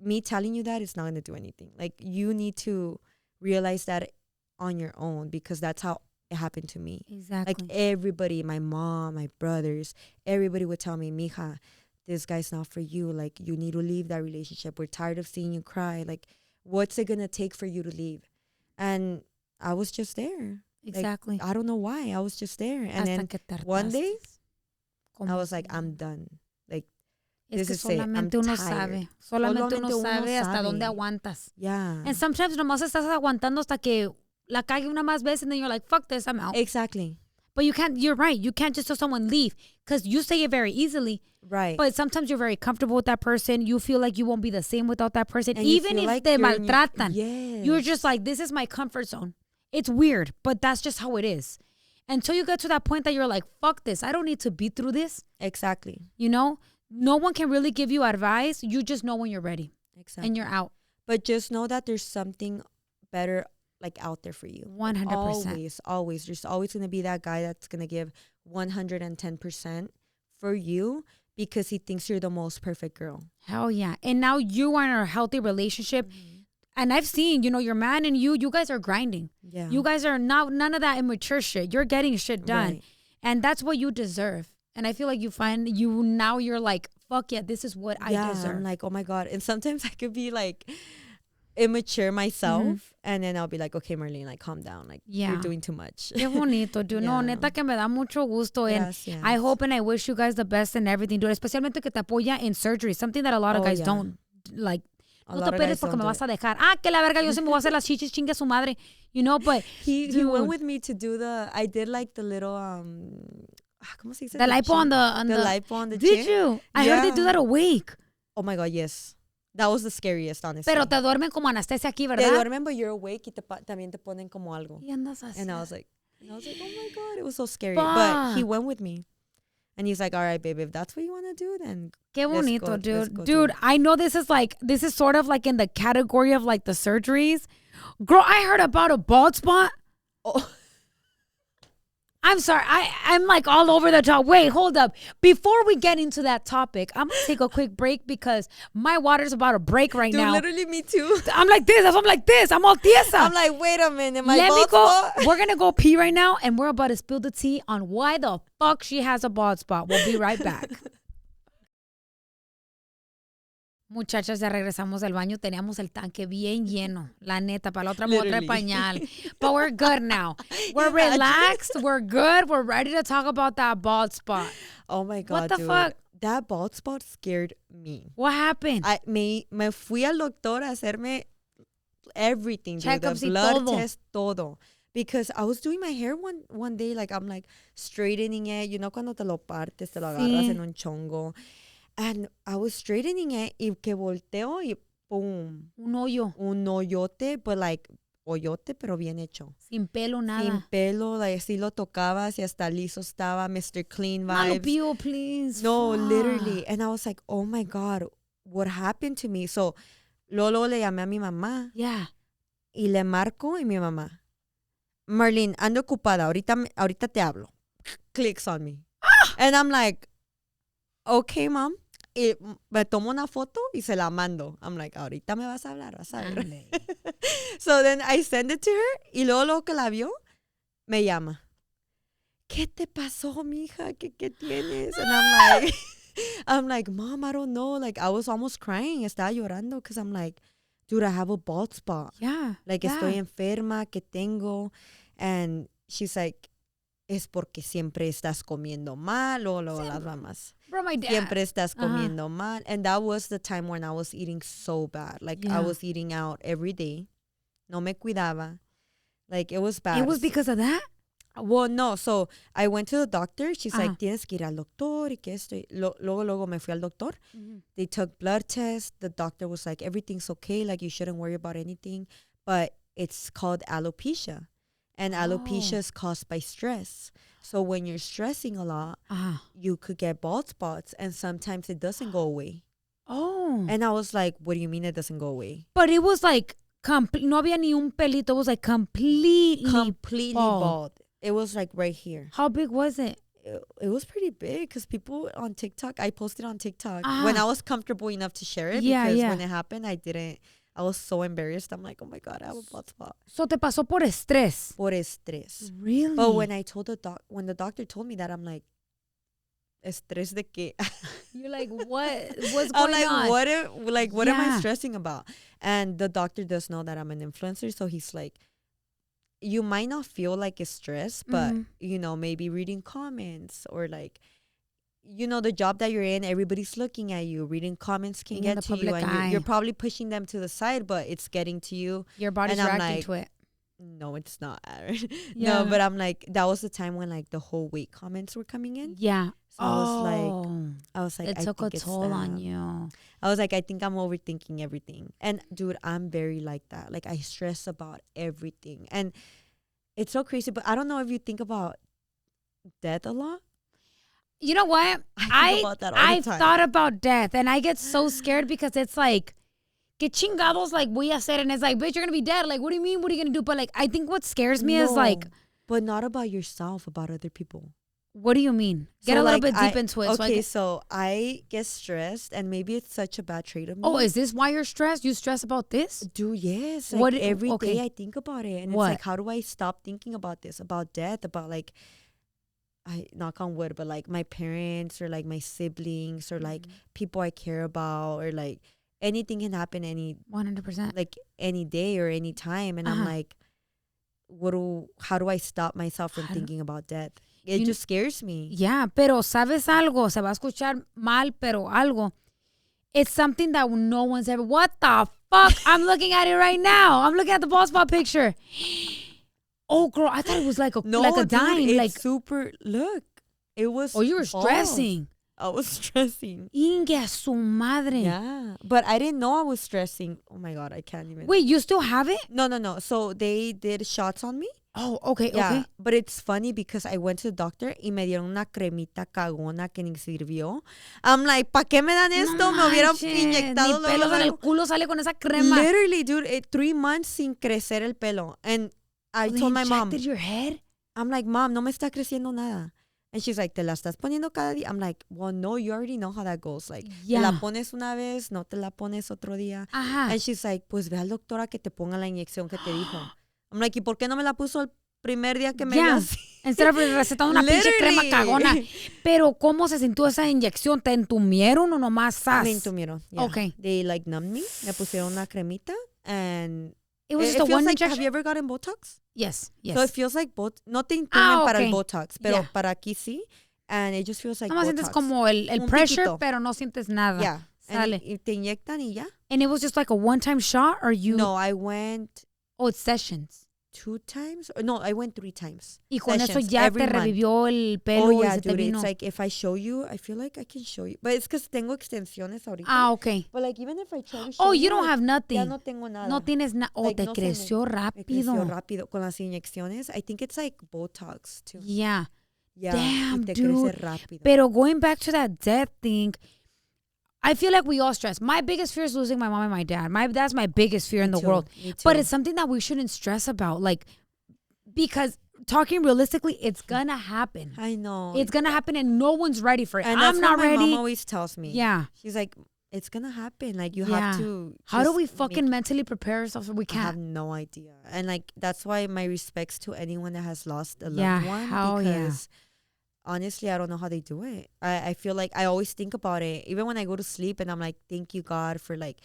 me telling you that is not going to do anything. Like, you need to realize that on your own, because that's how it happened to me. Exactly. Like, everybody, my mom, my brothers, everybody would tell me, mija, this guy's not for you. Like, you need to leave that relationship. We're tired of seeing you cry. Like, what's it going to take for you to leave? And I was just there. Exactly. Like, I don't know why. I was just there. And then one day, I was like, I'm done. Like, this is it. I'm tired. Solamente uno sabe hasta dónde aguantas. Yeah. And sometimes nomás estás aguantando hasta que la cague una más vez, and then you're like, fuck this, I'm out. Exactly. But you're right. You can't just tell someone leave, because you say it very easily. Right. But sometimes you're very comfortable with that person. You feel like you won't be the same without that person. And even if like te maltratan. Yes. You're just like, this is my comfort zone. It's weird, but that's just how it is. Until you get to that point that you're like, fuck this. I don't need to be through this. Exactly. You know? No one can really give you advice. You just know when you're ready. Exactly. And you're out. But just know that there's something better, like, out there for you. 100%. Always. There's always going to be that guy that's going to give 110% for you, because he thinks you're the most perfect girl. Hell yeah. And now you are in a healthy relationship. And I've seen, your man and you guys are grinding. Yeah. You guys are none of that immature shit. You're getting shit done. Right. And that's what you deserve. And I feel like you're like, fuck yeah, this is what I deserve. I'm like, oh my God. And sometimes I could be like immature myself, and then I'll be like, okay, Marlene, like, calm down. Like, you're doing too much. Qué bonito, dude. No, neta que me da mucho gusto. And I hope and I wish you guys the best in everything, dude. Especialmente que te apoya in surgery. Something that a lot of guys don't, like. No te operes porque me vas a dejar. Que la verga, yo se me voy a hacer las chichis, chingue a su madre. But he went with me to do I did like the little, ¿cómo se dice? The lipo on the lipo on the Did chin. you? I heard they do that awake. Oh my God, yes. That was the scariest, honestly. Pero te duermen como anestesia aquí, ¿verdad? Te duermen, but you're awake, y también te ponen como algo. Y andas así. And I was like, oh my God, it was so scary. But he went with me. And he's like, all right, babe, if that's what you want to do, then Qué bonito, dude. Dude, I know this is sort of like in the category of like the surgeries. Girl, I heard about a bald spot. Oh. I'm sorry. I'm like all over the top. Wait, hold up. Before we get into that topic, I'm going to take a quick break because my water's about to break right now. Literally me too. I'm like this. I'm like this. I'm all tiesa. I'm like, wait a minute. Let me go. We're going to go pee right now, and we're about to spill the tea on why the fuck she has a bald spot. We'll be right back. Muchachas, ya regresamos del baño. Teníamos el tanque bien lleno. La neta, para la otra me voy a traer pañal. But we're good now. We're relaxed. We're good. We're ready to talk about that bald spot. Oh my God, what the fuck? That bald spot scared me. What happened? Me fui al doctor a hacerme everything. Checkups the y blood todo. test, todo. Because I was doing my hair one day, like, I'm like straightening it. You know, cuando te lo partes, te lo agarras en un chongo. And I was straightening it, y que volteo, y boom. Un hoyo. Un hoyote, but like, hoyote, pero bien hecho. Sin pelo, nada. Sin pelo, like, así lo tocabas, y hasta liso estaba, Mr. Clean vibes. Malo pío, please. No, literally. And I was like, oh my God, what happened to me? So, luego le llamé a mi mamá. Yeah. Y le marco, y mi mamá, Marlene, ando ocupada, ahorita te hablo. Clicks on me. And I'm like, okay, mom. Y me tomo una foto y se la mando. I'm like, ahorita me vas a hablar, vas a ver. So then I send it to her, y luego que la vio, me llama. ¿Qué te pasó, mija? ¿Qué tienes? And I'm like, Mom, I don't know. Like, I was almost crying. Estaba llorando because I'm like, dude, I have a bald spot. Yeah. Like, estoy enferma, ¿qué tengo? And she's like, es porque siempre estás comiendo mal, o las mamás. Bro, my dad. Siempre estás comiendo mal. And that was the time when I was eating so bad. Like, I was eating out every day. No me cuidaba. Like, it was bad. It was because of that? Well, no. So, I went to the doctor. She's like, tienes que ir al doctor. Y que esto. Luego me fui al doctor. Mm-hmm. They took blood tests. The doctor was like, everything's okay. Like, you shouldn't worry about anything. But it's called alopecia. And alopecia is caused by stress. So when you're stressing a lot, you could get bald spots, and sometimes it doesn't go away. Oh. And I was like, what do you mean it doesn't go away? But it was like, no había ni un pelito. It was like completely bald. It was like right here. How big was it? It was pretty big because people on TikTok, I posted on TikTok when I was comfortable enough to share it because when it happened, I was so embarrassed. I'm like, oh my God, I have a bald spot. So te pasó por estrés? Por estrés. Really? But when when the doctor told me that, I'm like, estrés de qué? You're like, what's going on? What am I stressing about? And the doctor does know that I'm an influencer. So he's like, you might not feel like it's stress, but, maybe reading comments or like, the job that you're in, everybody's looking at you. Reading comments can get to you. And you're probably pushing them to the side, but it's getting to you. Your body's reacting to it. No, it's not. No, but I'm like, that was the time when like the whole weight comments were coming in. Yeah. So I was like, it took a toll on you. I was like, I think I'm overthinking everything. And dude, I'm very like that. Like I stress about everything. And it's so crazy. But I don't know if you think about death a lot. You know what? I think about that all the time. Thought about death and I get so scared because it's like, que chingados like voy a hacer? And it's like, bitch, you're going to be dead. Like, what do you mean? What are you going to do? But like, I think what scares me is like. But not about yourself, about other people. What do you mean? Get a little bit deep into it. Okay, so I get stressed, and maybe it's such a bad trait of me. Oh, is this why you're stressed? You stress about this? Dude, yes. Like every day I think about it. And it's like, how do I stop thinking about this? About death, about like, I knock on wood, but like my parents or like my siblings or like people I care about or like anything can happen 100%. Like any day or any time. And I'm like, how do I stop myself from thinking about death? It just scares me. Yeah, pero ¿sabes algo? Se va a escuchar mal, pero algo. It's something that no one's ever. What the fuck? I'm looking at it right now. I'm looking at the bald spot picture. Oh, girl, I thought it was like a dime. It's like super. Look, it was. Oh, you were stressing. I was stressing. Inga su madre. Yeah, but I didn't know I was stressing. Oh my God, I can't even. Wait, you still have it? No. So they did shots on me. Oh, okay, yeah, okay. But it's funny because I went to the doctor y me dieron una cremita cagona que ni sirvió. I'm like, ¿pa' qué me dan esto? No me hubieran Ni inyectado. pelos en el culo sale con esa crema. Literally, dude, 3 months sin crecer el pelo. And I told my mom. They injected your head? I'm like, Mom, no me está creciendo nada. And she's like, ¿te la estás poniendo cada día? I'm like, well, no, you already know how that goes. Like, te la pones una vez, no te la pones otro día. Ajá. And she's like, pues ve al doctor a que te ponga la inyección que te dijo. I'm like, ¿y por qué no me la puso el primer día que me dio así? Instead of recetando una pinche crema cagona. Pero, ¿cómo se sintió esa inyección? ¿Te entumieron o nomás sas? Me entumieron, yeah. Okay. They like numbed me. Me pusieron una cremita and... It was just a one injection? Have you ever gotten Botox? Yes. So it feels like no te intumen para el Botox, pero para aquí sí. And it just feels like Botox. Sientes como el pressure, piquito. Pero no sientes nada. Yeah. Sale. Y te inyectan y ya. And it was just like a one-time shot or you... No, I went... Oh, it's sessions. 2 times? No, I went 3 times. Y con eso ya te revivió el pelo y se te vino. It's like if I show you, I feel like I can show you. But it's because tengo extensiones ahorita. Ah, okay. But like even if I try to show you don't have nothing. Ya no tengo nada. No tienes nada. Oh, like, te creció rápido. Me creció rápido con las inyecciones. I think it's like Botox too. Yeah. Yeah. Damn, te dude. Crece rápido. Pero going back to that death thing, I feel like we all stress. My biggest fear is losing my mom and my dad. That's my biggest fear in the world. Me too. But it's something that we shouldn't stress about. Like, because talking realistically, it's gonna happen. I know. It's gonna happen and no one's ready for it. And I'm not ready. My mom always tells me. Yeah. She's like, it's gonna happen. Like, you have to. How do we fucking mentally prepare ourselves? We can't. I have no idea. And like, that's why my respects to anyone that has lost a loved one. Because honestly, I don't know how they do it. I feel like I always think about it. Even when I go to sleep and I'm like, thank you, God, for like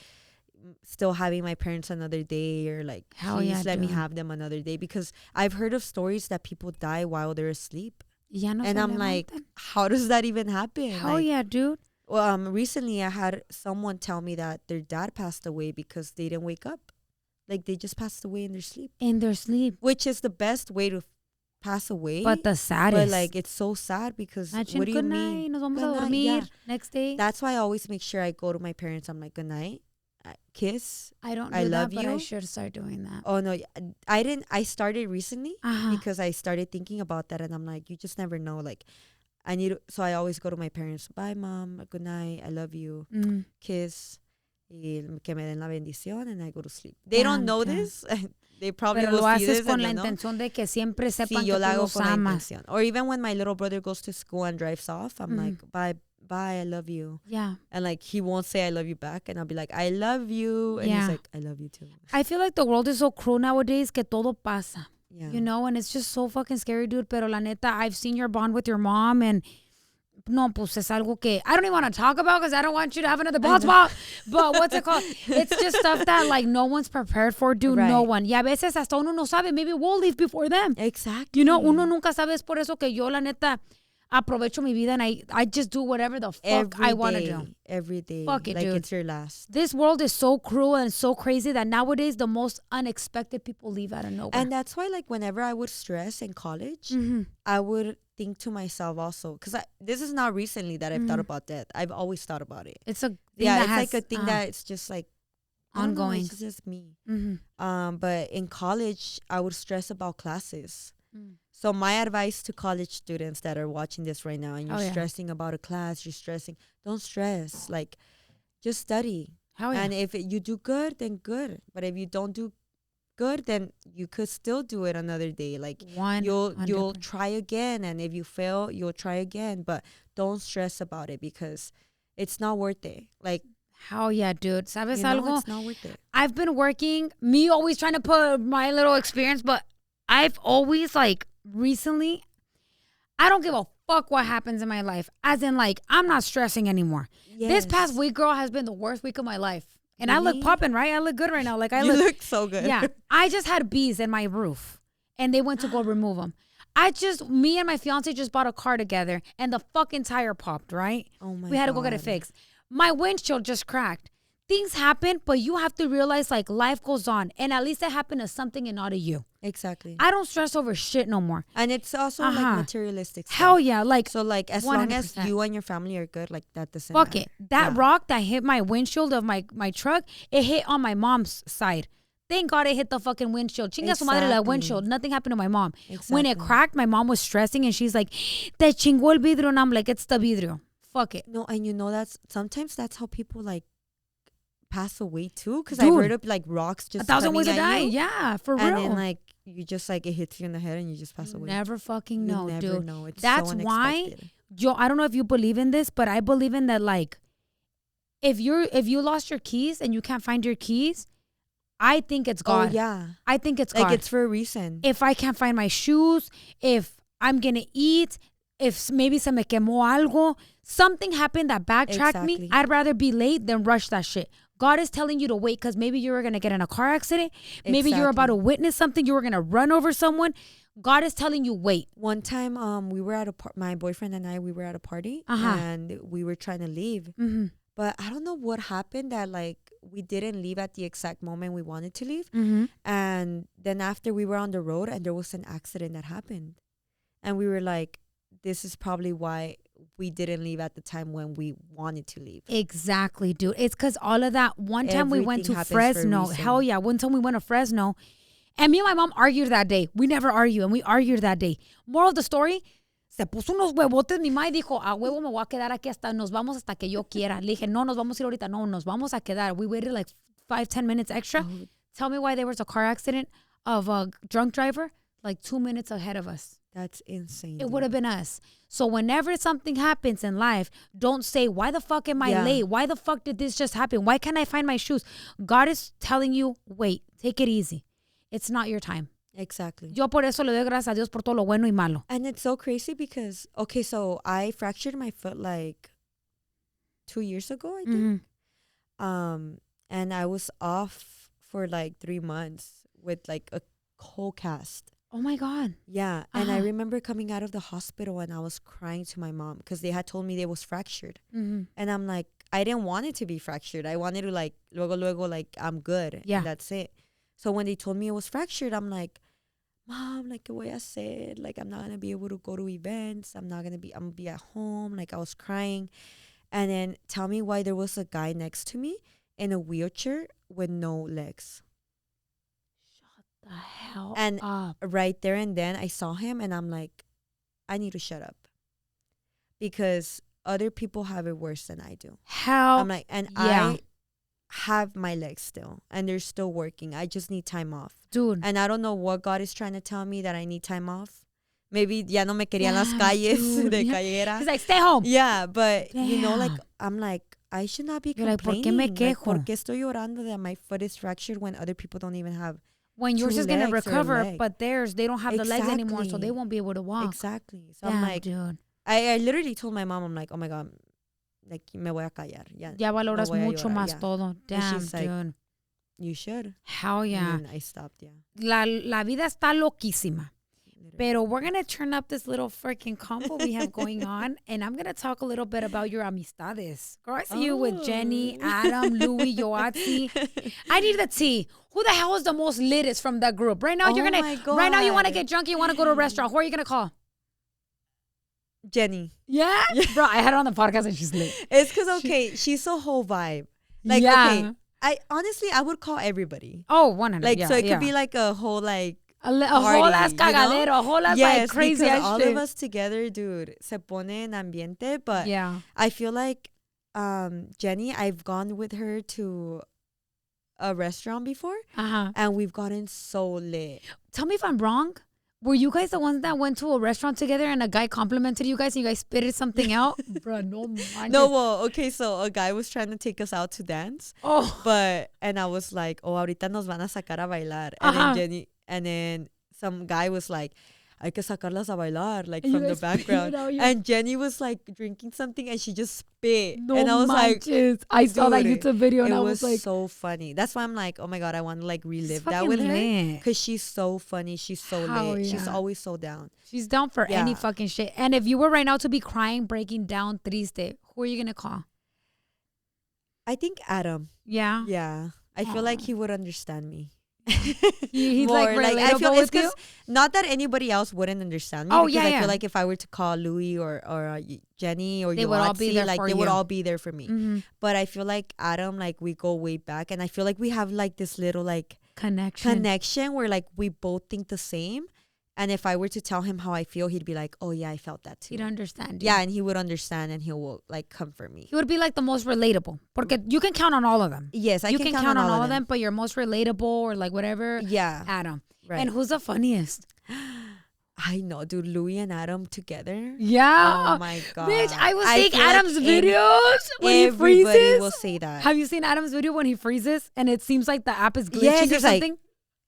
still having my parents another day, or like, please let me have them another day. Because I've heard of stories that people die while they're asleep. And I'm like, how does that even happen? Hell yeah, dude. Well, recently I had someone tell me that their dad passed away because they didn't wake up. Like, they just passed away in their sleep. In their sleep. Which is the best way to pass away. But the saddest. But like, it's so sad because imagine, what do you good mean? Night, nos vamos a dormir next day. That's why I always make sure I go to my parents. I'm like, good night. Kiss. I don't do that, but I should start doing that. Oh no, I didn't. I started recently because I started thinking about that, and I'm like, you just never know. Like, So I always go to my parents. Bye, mom. Good night. I love you. Kiss. Y que me den la bendición, and I go to sleep. They don't know this. They probably Pero will lo see haces this con and la they know. intención de que siempre sepan Sí, que yo tú la hago los con la amas. intención. Or even when my little brother goes to school and drives off, I'm like, bye, I love you. Yeah. And like, he won't say I love you back. And I'll be like, I love you. And he's like, I love you too. I feel like the world is so cruel nowadays que todo pasa. Yeah. You know, and it's just so fucking scary, dude. Pero la neta, I've seen your bond with your mom, and no, pues es algo que I don't even want to talk about because I don't want you to have another bald spot. But what's it called? It's just stuff that like no one's prepared for, dude. Right. No one. Y a veces hasta uno no sabe. Maybe we'll leave before them. Exactly. You know, uno nunca sabe. Es por eso que yo, la neta, aprovecho mi vida and I just do whatever the fuck I want to do. Every day. Fuck it, like dude. It's your last. This world is so cruel and so crazy that nowadays the most unexpected people leave out of nowhere. And that's why, like, whenever I would stress in college, I would think to myself also, because this is not recently that I've thought about death. I've always thought about it. It's a thing it's like a thing that it's just like ongoing. It's just me. But in college, I would stress about classes. So my advice to college students that are watching this right now, and you're stressing about a class, don't stress. Like, just study. And if you do good, then good. But if you don't do good, then you could still do it another day. Like, you'll try again. And if you fail, you'll try again. But don't stress about it because it's not worth it. Like, hell yeah, dude. ¿Sabes algo? It's not worth it. I've been working, me always trying to put my little experience, but I've always, like, recently, I don't give a fuck what happens in my life. As in, like, I'm not stressing anymore. Yes. This past week, girl, has been the worst week of my life. And really? I look popping, right? I look good right now. Like, you look so good. Yeah. I just had bees in my roof, and they went to go remove them. Me and my fiance just bought a car together, and the fucking tire popped, right? Oh, my God. We had to go get it fixed. My windshield just cracked. Things happen, but you have to realize, like, life goes on. And at least it happened to something and not to you. Exactly. I don't stress over shit no more. And it's also, like, materialistic stuff. Hell yeah. Like, so, like, as 100%. Long as you and your family are good, like, that doesn't fuck matter. It. That rock that hit my windshield of my truck, it hit on my mom's side. Thank God it hit the fucking windshield. Chinga su madre la windshield. Nothing happened to my mom. Exactly. When it cracked, my mom was stressing and she's like, te chingó el vidrio. And I'm like, it's the vidrio. Fuck it. No, and you know sometimes that's how people, like, pass away too, because I heard of like rocks just 1,000 ways to die. Yeah, for real. And then like you just like it hits you in the head and you just pass away. Never fucking know, you never dude. know. It's that's so why I don't know if you believe in this, but I believe in that. Like, if you lost your keys and you can't find your keys, I think it's God. Oh yeah, I think it's like God. it's for a reason. If I can't find my shoes, if I'm gonna eat, if maybe se me quemó algo, something happened that backtracked me, I'd rather be late than rush that shit. God is telling you to wait because maybe you were going to get in a car accident. Maybe you're about to witness something. You were going to run over someone. God is telling you wait. One time we were at my boyfriend and I, we were at a party and we were trying to leave. But I don't know what happened that like we didn't leave at the exact moment we wanted to leave. And then after we were on the road and there was an accident that happened. And we were like, this is probably why we didn't leave at the time when we wanted to leave. Exactly, dude. It's because all of that. One time we went to Fresno. Hell yeah. One time we went to Fresno. And me and my mom argued that day. We never argue. And we argued that day. Moral of the story, se puso unos huevotes. Mi mamá dijo, a huevo me voy a quedar aquí nos vamos hasta que yo quiera. Le dije, no, nos vamos a ir ahorita. No, nos vamos a quedar. We waited like 5-10 minutes extra. Oh. Tell me why there was a car accident of a drunk driver like 2 minutes ahead of us. That's insane. It would have been us. So whenever something happens in life, don't say, why the fuck am I late? Why the fuck did this just happen? Why can't I find my shoes? God is telling you, wait, take it easy. It's not your time. Exactly. Yo por eso le doy gracias a Dios por todo lo bueno y malo. And it's so crazy because, okay, so I fractured my foot like 2 years ago, I think. And I was off for like 3 months with like a whole cast. Oh my God. Yeah. And I remember coming out of the hospital and I was crying to my mom because they had told me they was fractured. And I'm like, I didn't want it to be fractured. I wanted to like, luego, like, I'm good. Yeah. And that's it. So when they told me it was fractured, I'm like, Mom, like, ¿qué voy a hacer? Like, I'm not going to be able to go to events. I'm going to be at home. Like, I was crying. And then tell me why there was a guy next to me in a wheelchair with no legs. The hell and up. Right there and then I saw him and I'm like, I need to shut up. because other people have it worse than I do. Hell, I'm like, and I have my legs still, and they're still working. I just need time off. dude. And I don't know what God is trying to tell me, that I need time off. Maybe ya no me quería en las calles de callera. He's like, stay home. Yeah, but you know, like, Damn. I'm like, I should not be You're like, ¿por complaining. qué me quejo? ¿Por qué estoy llorando that my foot is fractured when other people don't even have When yours 2 is gonna legs or a recover, leg? but theirs, they don't have the legs anymore, so they Exactly. won't be able to walk. Exactly. So Damn, I'm like, dude. I literally told my mom, I'm like, oh my God, like, me voy a callar. Ya valoras voy a mucho llorar, más yeah. todo. Damn, she's like, dude. You should. Hell yeah. And then I stopped, yeah. La vida está loquísima. Literally. Pero we're going to turn up this little freaking combo we have going on. And I'm going to talk a little bit about your amistades. Girl, I see you with Jenny, Adam, Louie, Yoatzi. I need the tea. Who the hell is the most litest from that group? Right now, you're going to, right now you want to get drunk, you want to go to a restaurant. Who are you going to call? Jenny. Yeah? Bro, I had her on the podcast and she's lit. It's because, okay, she's a whole vibe. Like, okay, I honestly, I would call everybody. Oh, 100. Like, yeah, so it yeah. could be like a whole, like, A whole ass cagadero, a whole ass like crazy because ass all shit. of us together, dude, se pone en ambiente. But Yeah. I feel like Jenny, I've gone with her to a restaurant before, and we've gotten so lit. Tell me if I'm wrong. Were you guys the ones that went to a restaurant together and a guy complimented you guys and you guys spitted something out? Bro, no man. No, well, okay, so a guy was trying to take us out to dance. Oh. And I was like, oh, ahorita nos van a sacar a bailar. And then some guy was like, hay que sacarlas a bailar, like And from you the guys background. spit out your- And Jenny was like drinking something and she just spit. No and I was manches. like, I saw that dude, YouTube video and it I was was like, so funny. That's why I'm like, oh my God, I want to like relive that fucking with her. lit. Because she's so funny. She's so Hell lit. She's yeah. always so down. she's down for any Yeah. fucking shit. And if you were right now to be crying, breaking down, triste, who are you going to call? I think Adam. Yeah. Yeah. I feel like he would understand me. He's More, like relatable I feel it's with you? 'cause not that anybody else wouldn't understand me. Oh, because yeah, I yeah. feel like if I were to call Louie or Jenny or They would all be Yoatzi, there like for they would you. all be there for me. Mhm. But I feel like Adam, like we go way back, and I feel like we have like this little like Connection. where like we both think the same. And if I were to tell him how I feel, he'd be like, "Oh yeah, I felt that too." He'd understand you. Yeah, and he would understand, and he will like comfort me. He would be like the most relatable. Porque you can count on all of them. Yes, You can count on all of them, but you're most relatable or like whatever. Yeah, Adam. right. And who's the funniest? I know, dude. Louie and Adam together. Yeah. Oh my God. Bitch, I was seeing feel like Adam's videos when he everybody freezes. will say that. Have you seen Adam's video when he freezes and it seems like the app is glitching Yes, or he's like- something?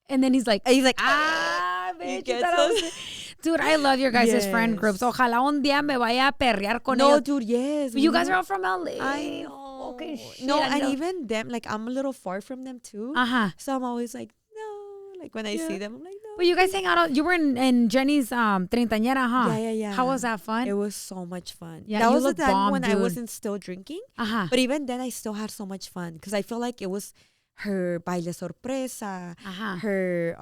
And then he's like, He's like, bitch. gets you thought I was- us. Dude, I love your guys' friend Yes. groups. Ojalá un día me vaya a perrear con no, ellos. dude, yes. You guys are all from LA. I know. Okay, shit. No, I and know. even them, like, I'm a little far from them too. So I'm always like, no. Like, when I see them, I'm like, no. But you guys hang out. You were in Jenny's treintañera, huh? Yeah. How was that fun? It was so much fun. Yeah, that you was the look time bomb, when I dude. wasn't still drinking. Ajá. But even then, I still had so much fun because I feel like it was her baile sorpresa, Ajá. her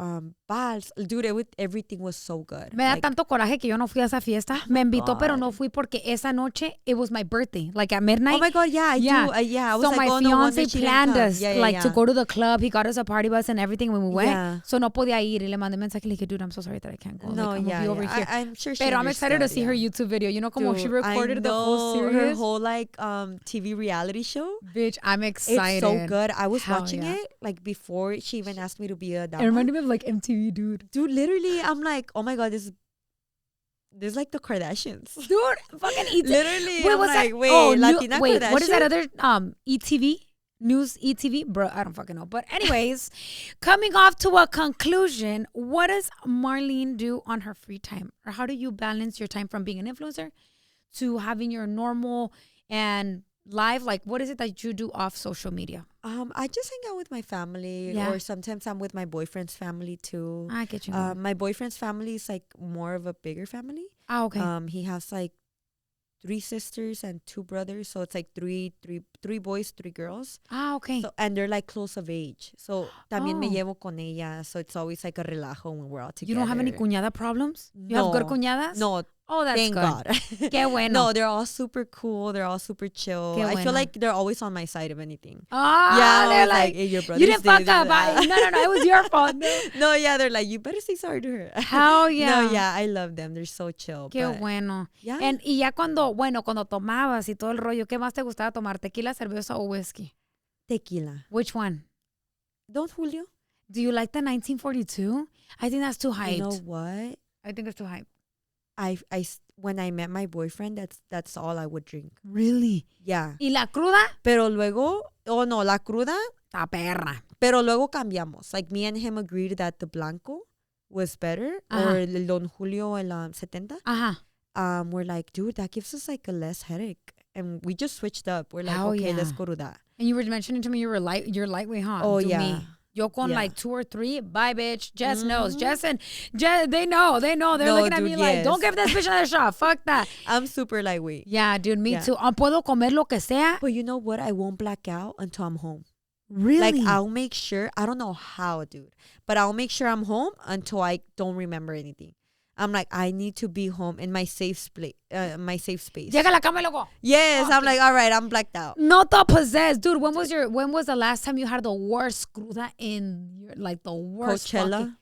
vals. Dude, everything was so good. Me da Like, tanto coraje que yo no fui a esa fiesta. Me invitó, pero no God. fui porque esa noche, it was my birthday. Like at midnight. oh my God, yeah, I do. Yeah, I was So like, my oh, no wonder fiance she didn't planned come. us Yeah, like to yeah. go to the club. He got us a party bus and everything when we went. Yeah. So no podía ir. Y le mandé mensaje. Le dije, dude, I'm so sorry that I can't go. No, like, I'm yeah, gonna be over yeah. here. I'm sure she Pero I'm excited to understood, see her yeah. YouTube video. You know, como she Dude, recorded I the whole know, series. her whole like TV reality show. Bitch, I'm excited. It's so good. I was Hell watching yeah. it like before she even asked me to be a It dama. reminded me of like MTV, dude. Dude, literally, I'm like, oh my God, this is like the Kardashians. Dude, fucking ETV. Literally, Wait, I'm what's like, that? wait, Oh, Latina wait, Kardashian? what is that other ETV? News ETV? Bro, I don't fucking know. But anyways, coming off to a conclusion, what does Marlene do on her free time? Or how do you balance your time from being an influencer to having your normal and live? Like, what is it that you do off social media? I just hang out with my family, Yeah. or sometimes I'm with my boyfriend's family too. I get you. My boyfriend's family is like more of a bigger family. Okay. He has like 3 sisters and 2 brothers, so it's like three boys, 3 girls. Okay. So, and they're like close of age. So también me Oh. llevo con ella. So it's always like a relajo when we're all together. You don't have any cuñada problems? You have good cuñadas? No, Oh, that's Thank good. God. Qué bueno. No, they're all super cool. They're all super chill. Qué I feel bueno. like they're always on my side of anything. Ah, Yeah, they're always like, hey, your brother. you didn't fuck up. No, it was your fault. No. No, yeah, they're like, you better say sorry to her. Hell yeah. No, yeah, I love them. They're so chill. Qué but bueno. yeah. Y ya cuando tomabas y todo el rollo, ¿qué más te gustaba tomar? ¿Tequila, cerveza o whiskey? Tequila. Which one? Don Julio. Do you like the 1942? I think that's too hyped. You know what? I think it's too hyped. When I met my boyfriend, that's all I would drink. Really? Yeah. ¿Y la cruda? Pero luego, la cruda. Ta perra. Pero luego cambiamos. Like me and him agreed that the blanco was better, or el Don Julio el 70. We're like, dude, that gives us like a less headache, and we just switched up. We're like, okay, let's go to that. And you were mentioning to me you're lightweight, huh? Oh, to yeah. Me. Yo con like 2 or 3, bye, bitch. Jess knows. Jess, they know. They're looking at me like, don't give this bitch another shot. Fuck that. I'm super lightweight. Yeah, dude, me too. Puedo comer lo que sea. But you know what? I won't black out until I'm home. Really? Like, I'll make sure. I don't know how, dude. But I'll make sure I'm home until I don't remember anything. I'm like, I need to be home in my safe space. Llega a la cama, loco. Yes, I'm like, all right, I'm blacked out. No te possessed, dude. When was the last time you had the worst cruda in your, like the worst? Coachella.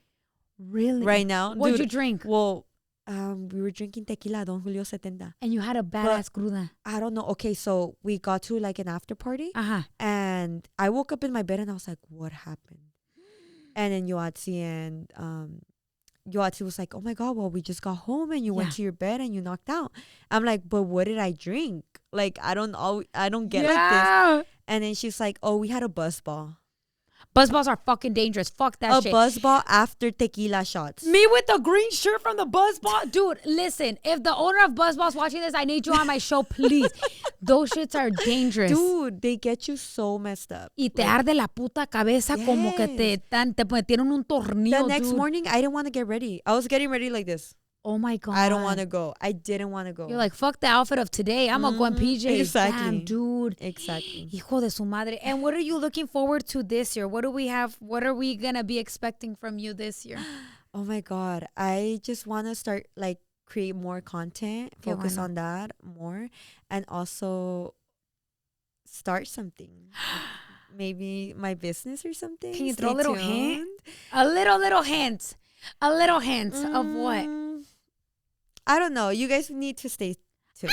Really? Right now. What'd you drink? Well, we were drinking tequila, Don Julio 70. And you had a badass cruda. I don't know. Okay, so we got to like an after party. And I woke up in my bed and I was like, what happened? And then Yoatzi and Yoatzi was like, oh my God, well, we just got home and you went to your bed and you knocked out. I'm like, but what did I drink? Like, I don't get like this. And then she's like, oh, we had a buzz ball. Buzz balls are fucking dangerous. Fuck that shit. A buzz ball after tequila shots. Me with the green shirt from the buzz ball? Dude, listen. If the owner of Buzz Balls watching this, I need you on my show, please. Those shits are dangerous. Dude, they get you so messed up. Y te arde la puta cabeza como que te metieron un tornillo, The next morning, I didn't want to get ready. I was getting ready like this. Oh my God. I don't want to go. I didn't want to go. You're like, fuck the outfit of today. I'm going to go in PJs. Exactly. Damn, dude. Exactly. Hijo de su madre. And what are you looking forward to this year? What do we have? What are we going to be expecting from you this year? Oh my God. I just want to start like create more content, focus on that more, and also start something. Maybe my business or something. Can you throw a little hint? A little hint. A little hint of what? I don't know. You guys need to stay tuned.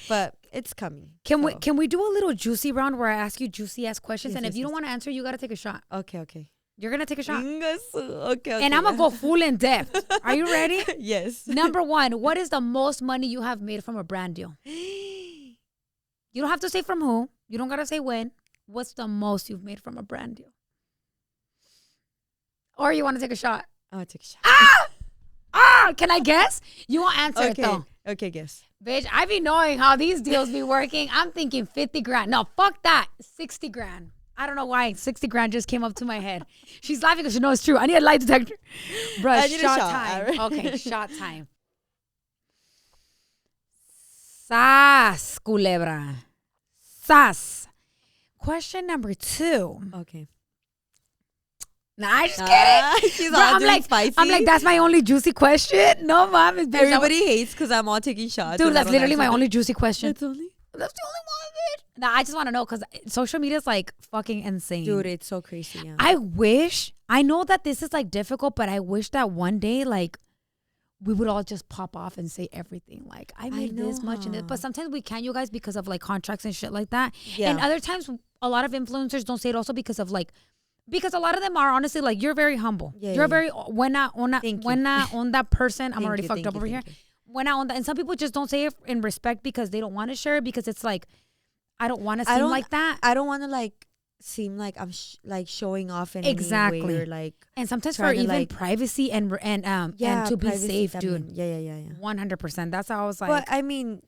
But it's coming. Can we do a little juicy round where I ask you juicy ass questions? And if you don't want to answer, you got to take a shot. Okay. You're going to take a shot? Okay. And I'm going to go full in depth. Are you ready? Yes. Number 1, what is the most money you have made from a brand deal? You don't have to say from who. You don't got to say when. What's the most you've made from a brand deal? Or you want to take a shot? I'll take a shot. Can I guess? You won't answer it though. Okay, guess. Bitch, I be knowing how these deals be working. I'm thinking 50 grand. No, fuck that. 60 grand. I don't know why 60 grand just came up to my head. She's laughing because she knows it's true. I need a lie detector. Bruh, shot time. Right. Okay, shot time. Sas, culebra. Sas. Question number 2. Okay. Nah, I just kidding. She's Bro, all doing spicy. I'm like, that's my only juicy question. No, mom. Everybody hates because I'm all taking shots. Dude, that's literally my only juicy question. That's the only one, bitch. Nah, I just want to know because social media is like fucking insane. Dude, it's so crazy. Yeah. I know that this is like difficult, but I wish that one day like we would all just pop off and say everything. Like, I made this much and this. But sometimes we can't, you guys, because of like contracts and shit like that. Yeah. And other times, a lot of influencers don't say it also because of like, because a lot of them are honestly like, you're very humble. Yeah, you're very buena onda person. I'm already fucked up over here. Buena onda. And some people just don't say it in respect because they don't want to share it because it's like, I don't want to seem like that. I don't want to like seem like I'm like showing off in any way or like. And sometimes for even like, privacy and to be safe, dude. Yeah. 100%. That's how I was like. But I mean,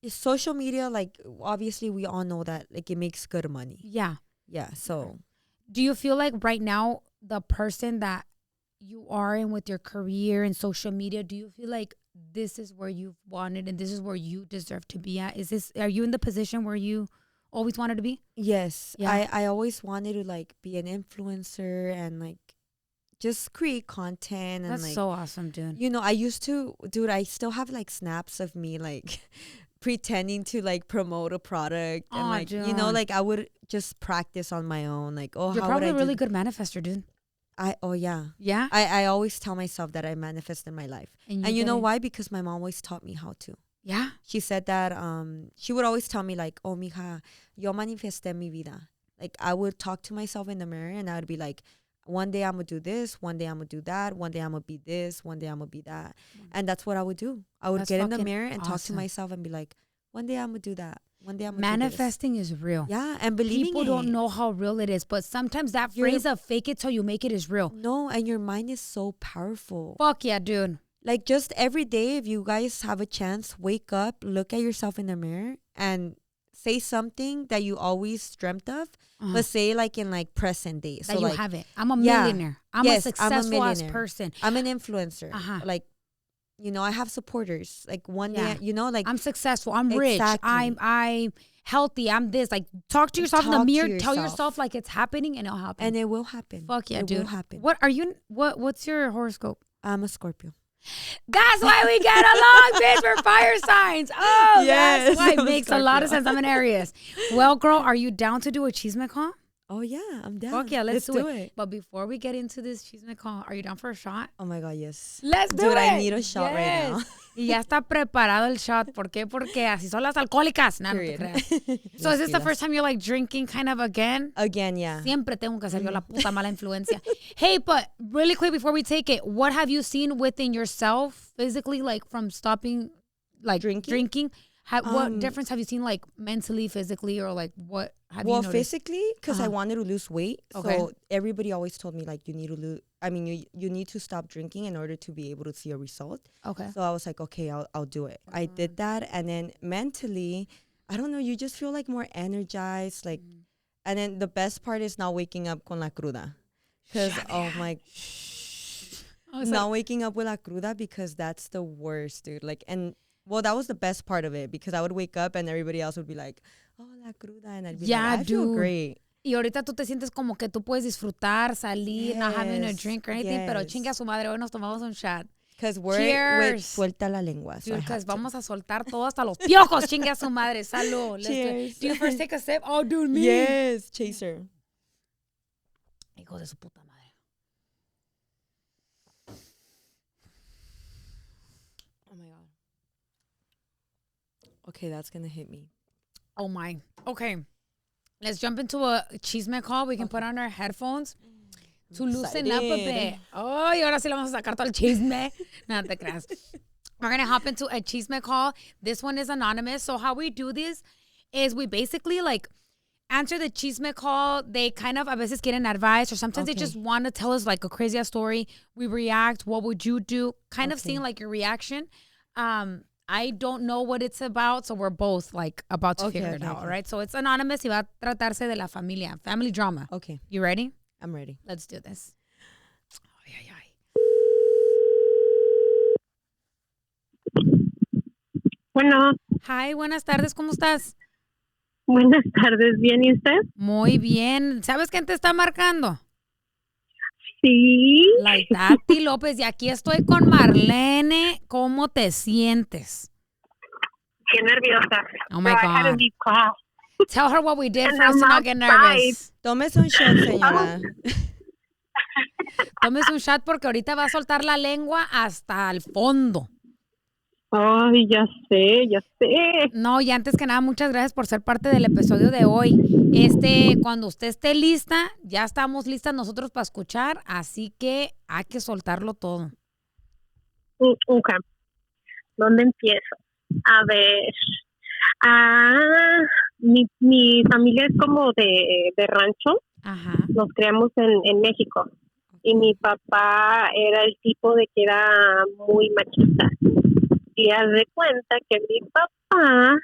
social media, like obviously we all know that like it makes good money. Yeah. Yeah. So. Do you feel like right now the person that you are in with your career and social media, do you feel like this is where you've wanted and this is where you deserve to be at? Are you in the position where you always wanted to be? Yes. Yeah. I always wanted to like be an influencer and like just create content. And That's like, so awesome, dude. you know, I used to, dude, I still have like snaps of me like pretending to like promote a product. And like, you know, dude. like I would just practice on my own. Like, oh, You're how would probably I a do really good manifester, dude. yeah. Yeah? I always tell myself that I manifest in my life. And you know get it. why? Because my mom always taught me how to. Yeah? She said that she would always tell me like, oh, mija, yo manifesté mi vida. Like I would talk to myself in the mirror and I would be like, one day I'm going to do this, one day I'm going to do that, one day I'm going to be this, one day I'm going to be that. And that's what I would do. I would get in the mirror and talk to myself and be like, one day I'm going to do that. One day I'm going to do this. Manifesting is real. Yeah, and believing People don't know how real it is, but sometimes that phrase of fake it till you make it is real. No, and your mind is so powerful. Fuck yeah, dude. Like just every day, if you guys have a chance, wake up, look at yourself in the mirror and say something that you always dreamt of, but say like in like present day. That so you like, have it. I'm a millionaire. I'm a successful ass person. I'm an influencer. Like, you know, I have supporters. Like one day, you know, like I'm successful. I'm rich. I'm healthy. I'm this. Like talk to yourself in the mirror. Tell yourself like it's happening and it'll happen. And it will happen. Fuck yeah, dude. It will happen. What are you? What's your horoscope? I'm a Scorpio. That's why we get along, bitch. We're fire signs. Oh, yes, that's why it makes a lot of sense. I'm an Aries. Well, girl, are you down to do a chisme call? Oh, yeah, I'm down. Fuck yeah, let's do it. But before we get into this chisme call, are you down for a shot? Oh, my God, yes. Let's do it. Dude, I need a shot right now. Y ya está preparado el shot. ¿Por qué? Porque así son las alcohólicas. No, no te creas. So is this the first time you're like drinking kind of again? Again, yeah. Siempre tengo que ser yo la puta mala influencia. Hey, but really quick before we take it, what have you seen within yourself physically, like from stopping like drinking? What difference have you seen like mentally, physically, or like what have you noticed? Well, physically, because I wanted to lose weight. Okay. So everybody always told me like you need to lose. I mean, you need to stop drinking in order to be able to see a result. Okay. So I was like, okay, I'll do it. I did that, and then mentally, I don't know, you just feel like more energized, like, and then the best part is not waking up con la cruda, because not waking up with la cruda, because that's the worst, dude. Like, and well, that was the best part of it, because I would wake up and everybody else would be like, oh, la cruda, and I'd be like, I feel great. Y ahorita tú te sientes como que tú puedes disfrutar, salir, not having a drink or anything, pero chinga a su madre, hoy nos tomamos un shot. Because we're with Suelta La Lengua. Dude, because vamos a soltar todo hasta los piojos, chinga a su madre. Salud. Cheers. Do you first take a sip? Oh, dude, me. Yes, chaser. Hijo de su puta madre. Oh my God. Okay, that's going to hit me. Oh my. Okay. Let's jump into a chisme call. We can put on our headphones to loosen up a bit. Oh, y ahora sí le vamos a sacar todo el chisme. No te creas. We're going to hop into a chisme call. This one is anonymous. So how we do this is we basically like answer the chisme call. They kind of a veces quieren advice, or sometimes they just want to tell us like a crazy ass story. We react. What would you do? Kind of seeing like your reaction. I don't know what it's about, so we're both like about to figure it out, all right? So it's anonymous y va a tratarse de la familia, family drama. Okay. You ready? I'm ready. Let's do this. Ay, ay, ay. Bueno. Hi, buenas tardes, ¿cómo estás? Buenas tardes, ¿bien y usted? Muy bien. ¿Sabes quién te está marcando? Sí. La Itati López, y aquí estoy con Marlene. ¿Cómo te sientes? Qué nerviosa. Oh my God. I had a deep cough. Tell her what we did for us to not get nervous. Tómese un shot, señora. Tómese un shot porque ahorita va a soltar la lengua hasta el fondo. Ay, ya sé. No, y antes que nada, muchas gracias por ser parte del episodio de hoy. Cuando usted esté lista, ya estamos listas nosotros para escuchar, así que hay que soltarlo todo. Ok. ¿Dónde empiezo? A ver. Mi familia es como de rancho. Ajá. Nos criamos en México. Y mi papá era el tipo de que era muy machista. Y haz de cuenta que mi papá,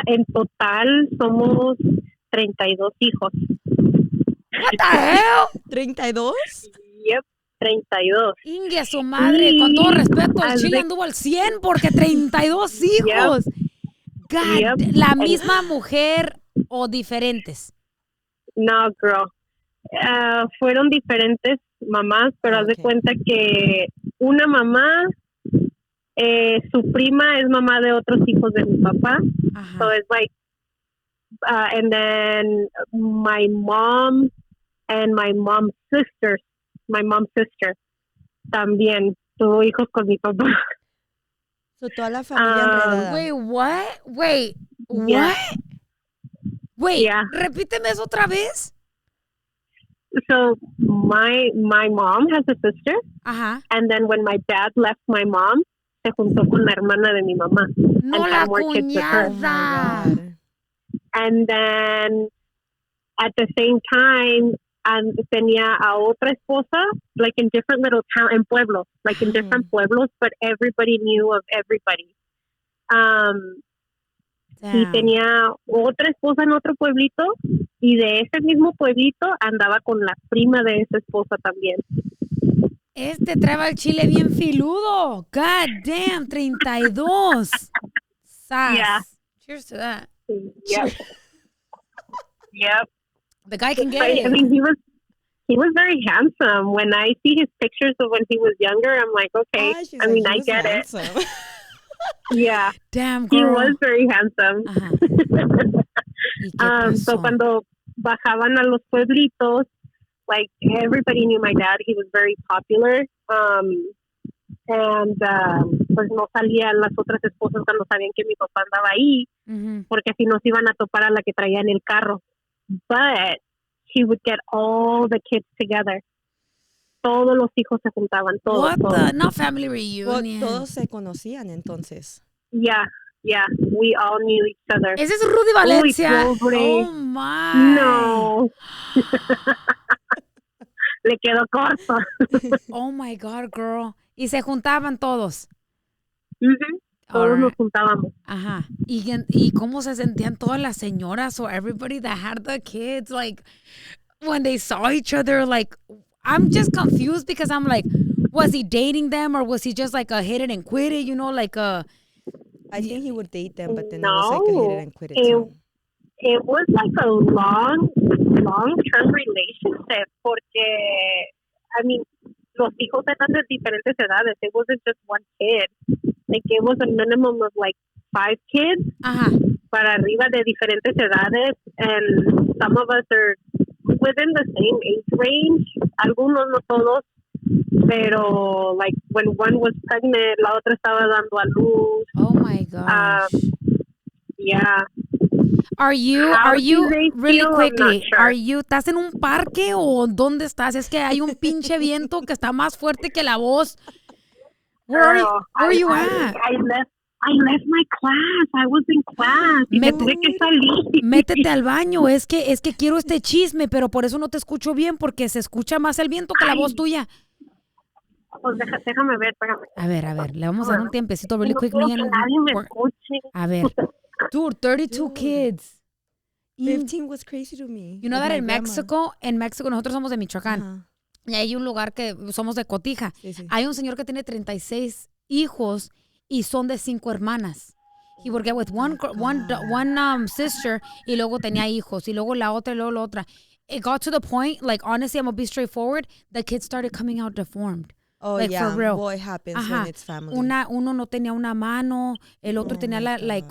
en total, somos 32 hijos. What the hell? ¿32? Yep, 32. Ingue su madre, sí, con todo respeto, el Chile anduvo al 100 porque 32 hijos. Yep. God, yep. ¿La misma mujer o diferentes? No, girl. Fueron diferentes mamás, pero haz de cuenta que una mamá, su prima es mamá de otros hijos de mi papá. So it's like, and then my mom and my mom's sister también tuvo hijos con mi papá. So toda la familia enredada. Wait, what? Wait, Yeah. what? Wait, Yeah. repíteme eso otra vez. So my mom has a sister, and then when my dad left my mom, se juntó con la hermana de mi mamá. No, and la had more kids with her. cuñada. And then at the same time, tenía a otra esposa, like in different little town, in pueblos, like in different pueblos, but everybody knew of everybody. Y tenía otra esposa en otro pueblito, y de ese mismo pueblito andaba con la prima de esa esposa también. Este trae el chile bien filudo. God damn, 32. Sas. Yeah. Cheers to that. Yep. Yep. The guy can get it. I mean, he was very handsome. When I see his pictures of when he was younger, I'm like, okay. I mean, I get it. Yeah. Damn, girl. He was very handsome. So cuando bajaban a los pueblitos, like everybody knew my dad. He was very popular. Pues no salían las otras esposas cuando sabían que mi papá andaba ahí, porque así nos iban a topar a la que traía en el carro. But he would get all the kids together. Todos los hijos se juntaban, todos. What the? No family reunion. Todos se conocían entonces. Yeah, we all knew each other. ¿Ese es Rudy Valencia? Uy, pobre. Oh my. No. Le quedó corto. Oh my God, girl. Y se juntaban todos. Todos nos juntábamos. Ajá. ¿Y cómo se sentían todas las señoras or everybody that had the kids? Like, when they saw each other, like, I'm just confused because I'm like, was he dating them or was he just like a hit it and quit it, you know, like a... I think he would date them, but then it was like a hit it and quit it too. It was like a long-term relationship porque, I mean, los hijos eran de diferentes edades. It wasn't just one kid. Like, it was a minimum of like 5 kids para arriba de diferentes edades, and some of us are within the same age range. Algunos, no todos, pero like when one was pregnant, la otra estaba dando a luz. Oh my gosh. Yeah. Are you really quickly? ¿Estás en un parque o dónde estás? Es que hay un pinche viento que está más fuerte que la voz. Where are you at? I left my class. I was in class. Y me tuve que salir. Métete al baño. Es que quiero este chisme, pero por eso no te escucho bien, porque se escucha más el viento que la voz tuya. Pues déjame ver, espérame. A ver, le vamos a dar un tiempecito really quick. Nadie me escuche. A ver. Dude, 32 kids. 15 was crazy to me. You know that in Mexico, nosotros somos de Michoacán. Y hay un lugar que somos de Cotija. Sí. Hay un señor que tiene 36 hijos y son de 5 hermanas. He would get with one sister y luego tenía hijos y luego la otra y luego la otra. It got to the point, like, honestly, I'm gonna be straightforward, the kids started coming out deformed. Oh, like, yeah, for real. Boy, happens when it's family. Uno no tenía una mano, el otro tenía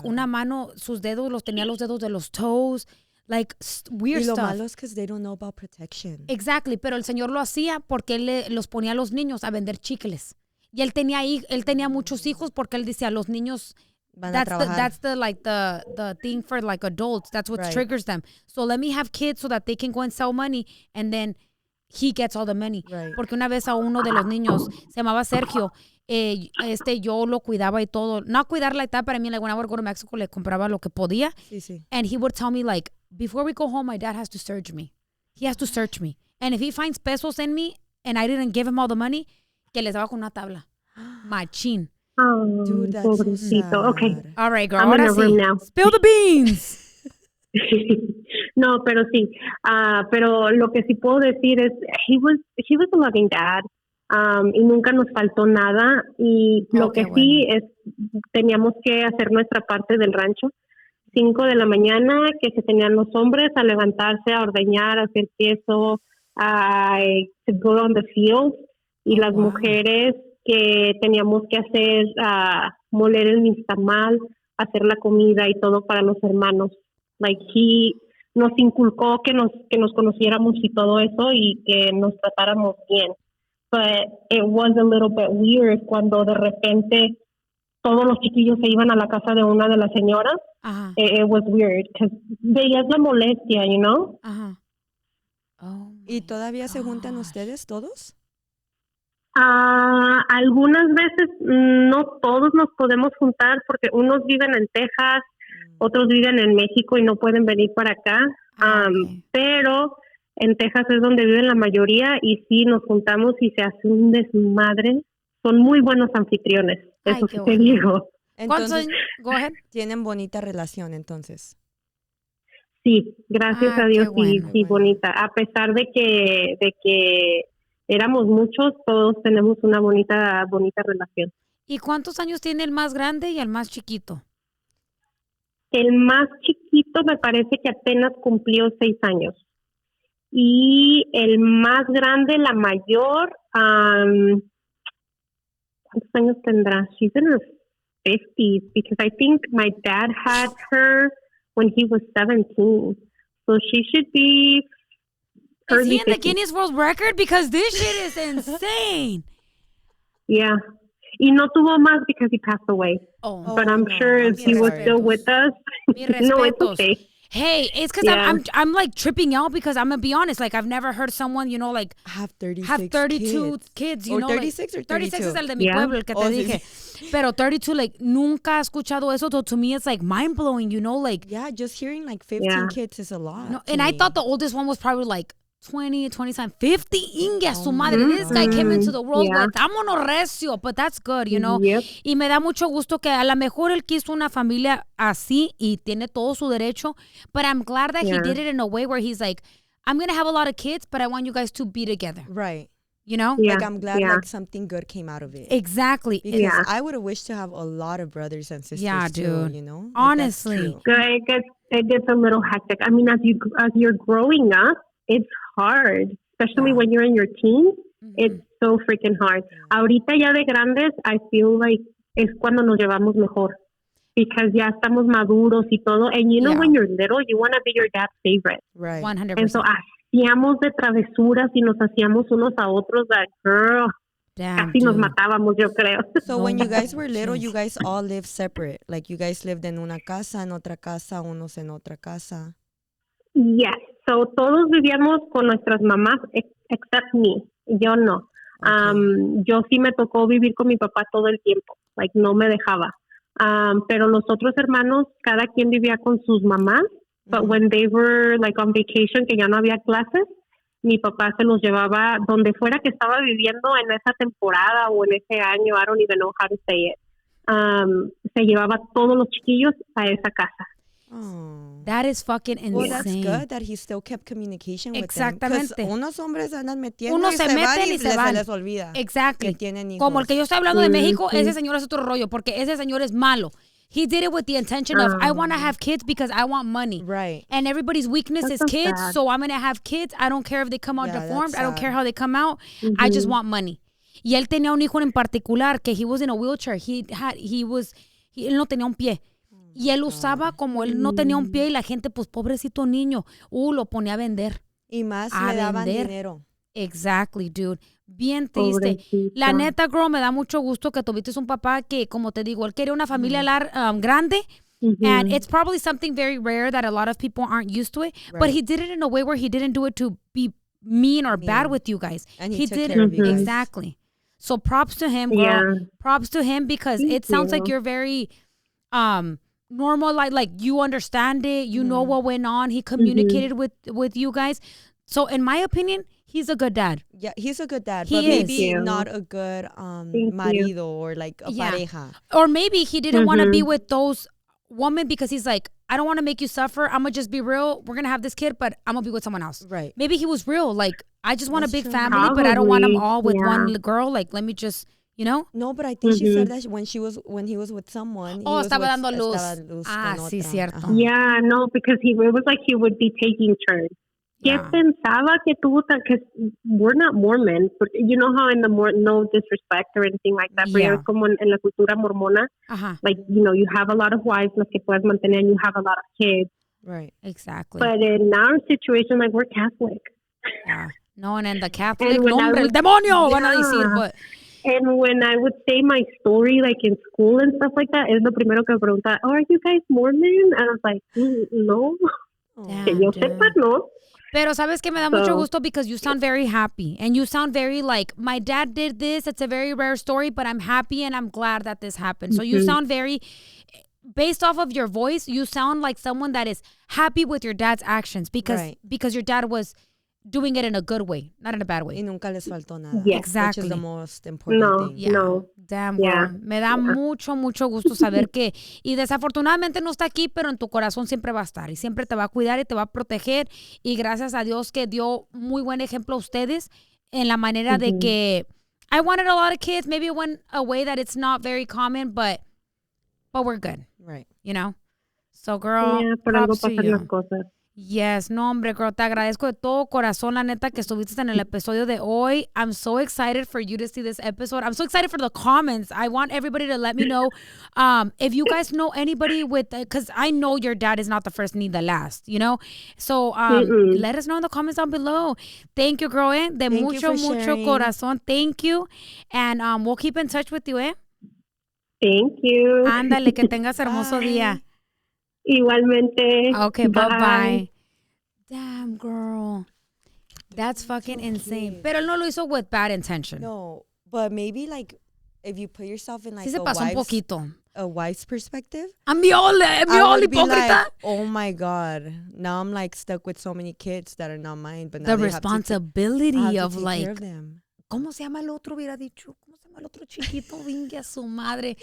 una mano, sus dedos los tenía los dedos de los toes, like weird stuff. Y lo malo es because they don't know about protection. Exactly, pero el señor lo hacía porque él los ponía a los niños a vender chicles. Y él tenía muchos hijos porque él decía, los niños van a trabajar. That's the thing for like adults. That's what triggers them. So let me have kids so that they can go and sell money and then he gets all the money. Right. Porque una vez a uno de los niños, se llamaba Sergio, yo lo cuidaba y todo. No cuidar like that, but I mean, like when I would go to Mexico, le compraba lo que podía. Sí. And he would tell me, like, before we go home, my dad has to search me. He has to search me. And if he finds pesos in me and I didn't give him all the money, que les daba con una tabla. Machín. Oh, dude, that's so sad. Okay. All right, girl. I'm in a room now. Spill the beans. No, pero sí. Pero lo que sí puedo decir es, he was a loving dad. Y nunca nos faltó nada. Y lo que sí es, teníamos que hacer nuestra parte del rancho. 5 de la mañana, que se tenían los hombres a levantarse, a ordeñar, a hacer queso, to go on the field y las mujeres que teníamos que hacer, moler el nixtamal, hacer la comida y todo para los hermanos. Like he nos inculcó que nos conociéramos y todo eso y que nos tratáramos bien. But it was a little bit weird cuando de repente todos los chiquillos se iban a la casa de una de las señoras. It was weird because veías la molestia, you know? Oh, ¿y todavía se juntan ustedes todos? Algunas veces no todos nos podemos juntar porque unos viven en Texas, otros viven en México y no pueden venir para acá. Pero en Texas es donde viven la mayoría y sí nos juntamos y se hace un desmadre. Son muy buenos anfitriones, eso sí te digo. Entonces, tienen bonita relación entonces. Sí, gracias a Dios, sí, bonita. A pesar de que éramos muchos, todos tenemos una bonita relación. ¿Y cuántos años tiene el más grande y el más chiquito? El más chiquito me parece que apenas cumplió 6 años. Y el más grande, la mayor, ¿cuántos años tendrá? She's in her 50s because I think my dad had her when he was 17. So she should be Is he in the Guinness World Record? Because this shit is insane. Yeah. Y no tuvo más because he passed away. But I'm sure if he was still with us. No, it's okay. Hey, it's because I'm like tripping out because I'm gonna be honest, like I've never heard someone, you know, like have 32 kids, you know, 36 like, or 32. 36 es el de mi pueblo, el que te dije. Pero 32, like nunca he escuchado eso. To me, it's like mind blowing, you know, like just hearing like 15 kids is a lot. No, and I thought the oldest one was probably like 20, 27, 50. Inga su madre. This guy came into the world with vámonos recio, but that's good, you know. Y me da mucho gusto que a lo mejor él quiso una familia así y tiene todo su derecho, but I'm glad that he did it in a way where he's like, I'm going to have a lot of kids, but I want you guys to be together. Right. You know? Like I'm glad like something good came out of it. Exactly. Because I would have wished to have a lot of brothers and sisters too, you know? Like, honestly. It gets a little hectic. I mean, as you're growing up, it's hard, especially when you're in your teens. It's so freaking hard. Ahorita ya de grandes, I feel like es cuando nos llevamos mejor. Because ya estamos maduros y todo. And you know when you're little, you want to be your dad's favorite. Right. 100%. And so hacíamos de travesuras y nos hacíamos unos a otros that, girl, casi nos matábamos, yo creo. So when you guys were little, you guys all lived separate. Like you guys lived en una casa, en otra casa, unos en otra casa. Yes. So todos vivíamos con nuestras mamás, except me. Yo no. Yo sí me tocó vivir con mi papá todo el tiempo. Like, no me dejaba. Pero los otros hermanos, cada quien vivía con sus mamás. But when they were like on vacation, que ya no había clases, mi papá se los llevaba donde fuera que estaba viviendo en esa temporada o en ese año. I don't even know how to say it. Se llevaba todos los chiquillos a esa casa. Oh. That is fucking insane. Well, that's good that he still kept communication with them. Exactamente. Because unos hombres andan metiendo Unos y se meten y se van. Se les olvida. Exactly. Que tienen hijos. Como el que yo estoy hablando de México, ese señor es otro rollo porque ese señor es malo. He did it with the intention of, I want to have kids because I want money. Right. And everybody's weakness is kids, so I'm going to have kids. I don't care if they come out deformed. I don't care how they come out. I just want money. Y él tenía un hijo en particular que he was in a wheelchair. Él no tenía un pie. Y él usaba como él no tenía un pie y la gente, pues pobrecito niño, lo ponía a vender. Y más le daban dinero. Exactly, dude. Bien triste. Pobrecito. La neta, girl, me da mucho gusto que tuviste un papá que, como te digo, él quería una familia grande. And it's probably something very rare that a lot of people aren't used to it. Right. But he did it in a way where he didn't do it to be mean or bad with you guys. And he took care of you guys. Exactly. So props to him, girl. Yeah. Props to him because it sounds like you're very normal, like you understand it, you know what went on. He communicated with you guys. So in my opinion, he's a good dad. Yeah, he's a good dad, but maybe not a good marido or like a pareja. Or maybe he didn't want to be with those women because he's like, I don't want to make you suffer. I'm going to just be real. We're going to have this kid, but I'm going to be with someone else. Right. Maybe he was real. Like, I just want a big family, but I don't want them all with one girl. Like, let me just... You know? No, but I think she said that when he was with someone. Estaba dando luz. Sí, cierto. Yeah, no, because it was like he would be taking turns. ¿Qué pensaba que tuvo tan... Because we're not Mormon. Porque you know how in the no disrespect or anything like that. Pero es como en la cultura mormona. Like, you know, you have a lot of wives las que puedes mantener and you have a lot of kids. Right. Exactly. But in our situation, like, we're Catholic. Yeah. No, and in the Catholic, nombre, el demonio, van a decir, but... And when I would say my story, like in school and stuff like that, es lo primero que me pregunta, oh, are you guys Mormon? And I was like, no. Damn, que yo sepa, no. Pero sabes que me da mucho gusto because you sound very happy and you sound very like, my dad did this. It's a very rare story, but I'm happy and I'm glad that this happened. So you sound very, based off of your voice, you sound like someone that is happy with your dad's actions because your dad was doing it in a good way, not in a bad way. Y nunca les faltó nada. Yes. Exactly. Which is the most important thing. Yeah. No. Damn, girl. Me da mucho gusto saber que, y desafortunadamente no está aquí, pero en tu corazón siempre va a estar y siempre te va a cuidar y te va a proteger. Y gracias a Dios que dio muy buen ejemplo a ustedes en la manera de que I wanted a lot of kids. Maybe it went a way that it's not very common, but we're good. Right. You know? So, girl, por algo props to pasan you. las cosas. Yes, no, hombre, girl, te agradezco de todo corazón, la neta, que estuviste en el episodio de hoy. I'm so excited for you to see this episode. I'm so excited for the comments. I want everybody to let me know if you guys know anybody with, because I know your dad is not the first ni the last, you know? So let us know in the comments down below. Thank you, girl, eh? De mucho corazón. Thank you. And we'll keep in touch with you, eh? Thank you. Ándale, que tengas hermoso día. Igualmente. Okay, bye-bye. Damn, girl. That's fucking insane. Pero él no lo hizo with bad intention. No, but maybe like if you put yourself in like sí se pasó un poquito. A wife's perspective. I would be like, oh my God. Now I'm like stuck with so many kids that are not mine. But now the responsibility of like, care of them. ¿Cómo se llama el otro? Hubiera dicho, ¿cómo se llama el otro chiquito? Vingue a su madre.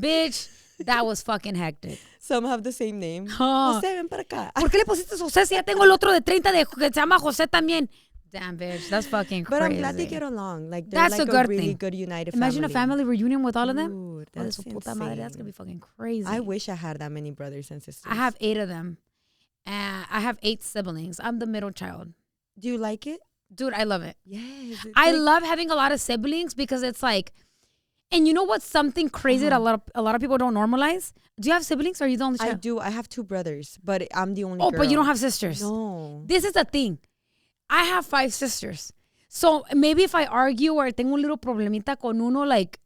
Bitch. That was fucking hectic. Some have the same name. José, ven para acá. ¿Por qué le pusiste José si ya tengo el otro de 30 que se llama José también? Damn, bitch. That's fucking crazy. But I'm glad they get along. Like, they're that's like a good really thing. Good united Imagine family. a family reunion with all of them. Dude, that's insane. Madre, that's going to be fucking crazy. I wish I had that many brothers and sisters. I have 8 of them. I have 8 siblings. I'm the middle child. Do you like it? Dude, I love it. Yes. I love having a lot of siblings because it's like, and you know what's something crazy that a lot of people don't normalize? Do you have siblings or are you the only child? I do. I have 2 brothers, but I'm the only girl. But you don't have sisters. No. This is the thing. I have 5 sisters. So maybe if I argue or tengo un little problemita con uno, like,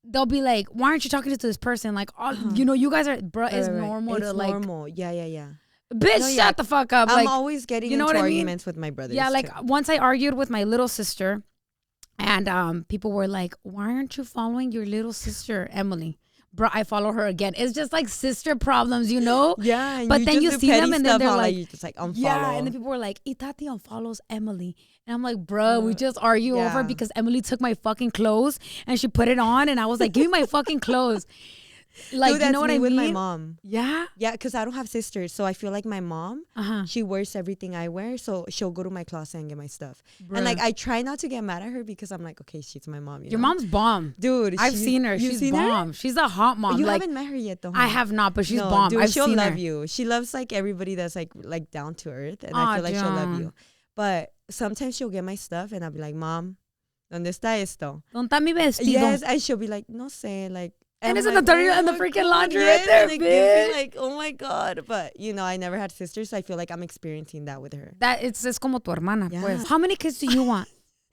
they'll be like, why aren't you talking to this person? Like, you know, you guys are, it's normal it's to like. normal. Yeah. Bitch, shut the fuck up. I'm like, always getting into arguments with my brothers. Yeah, like too. once I argued with my little sister and people were like, why aren't you following your little sister, Emily? Bro, I follow her again. It's just like sister problems, you know? Yeah. But then you see them and then they're like, you just like unfollow. Yeah, and then people were like, Itati unfollows Emily. And I'm like, bro, we just argue over because Emily took my fucking clothes and she put it on and I was like, give me my fucking clothes. Like, dude, you know what I mean? With my mom. Yeah? Yeah, because I don't have sisters. So I feel like my mom, she wears everything I wear. So she'll go to my closet and get my stuff. Bruh. And like, I try not to get mad at her because I'm like, okay, she's my mom. Your mom's bomb. Dude, I've seen her. She's bomb. Her? She's a hot mom. You like, haven't met her yet though. Huh? I have not, but she's bomb. Dude, I've she'll seen love her. you. She loves like everybody that's like down to earth. And I feel like she'll love you. But sometimes she'll get my stuff and I'll be like, Mom, ¿dónde está esto? ¿Dónde está mi vestido? Yes, and she'll be like, no sé, like. And it's in the dirty and the freaking laundry right there, and bitch. Like, oh my God. But, you know, I never had sisters, so I feel like I'm experiencing that with her. That it's como tu hermana, pues. How many kids do you want?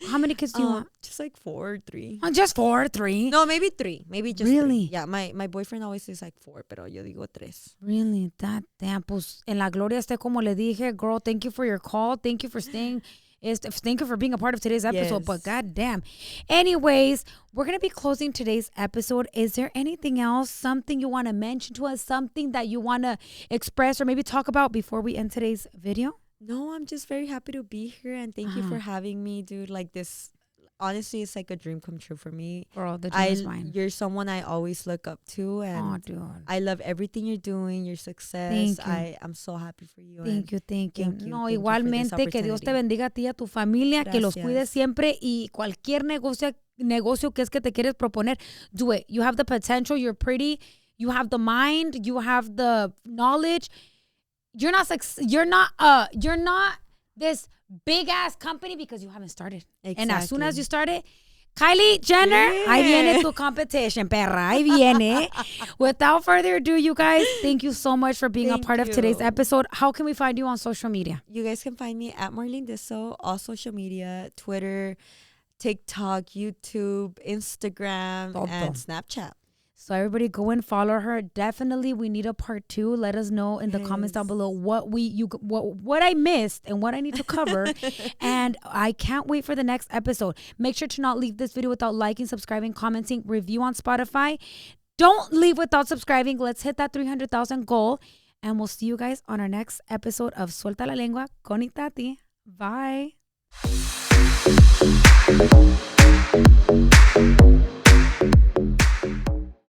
How many kids do you want? Just like 4 or 3. Just 4 or 3? No, maybe 3. Maybe just really? 3. Yeah, my boyfriend always says like 4, pero yo digo 3. Really? That damn. Pues en la gloria esté como le dije, girl, thank you for your call. Thank you for staying. Thank you for being a part of today's episode, but goddamn. Anyways, we're going to be closing today's episode. Is there anything else, something you want to mention to us, something that you want to express or maybe talk about before we end today's video? No, I'm just very happy to be here and thank you for having me, dude. Like this, honestly, it's like a dream come true for me. Girl, the dream is mine. You're someone I always look up to, and dude. I love everything you're doing, your success. Thank you. I'm so happy for you. Thank you. Thank you. No, igualmente, que Dios te bendiga a ti y a tu familia, que los cuide siempre y cualquier negocio que es que te quieres proponer, do it. You have the potential, you're pretty, you have the mind, you have the knowledge. You're not this big ass company because you haven't started. Exactly. And as soon as you start it, Kylie Jenner, ahí viene tu competition, perra, ahí viene. Without further ado, you guys, thank you so much for being a part of today's episode. How can we find you on social media? You guys can find me at Marlenedizzle, all social media, Twitter, TikTok, YouTube, Instagram, and Snapchat. So everybody go and follow her. Definitely, we need a part 2. Let us know in the comments down below what I missed and what I need to cover. And I can't wait for the next episode. Make sure to not leave this video without liking, subscribing, commenting, review on Spotify. Don't leave without subscribing. Let's hit that 300,000 goal. And we'll see you guys on our next episode of Suelta La Lengua con Itati. Bye.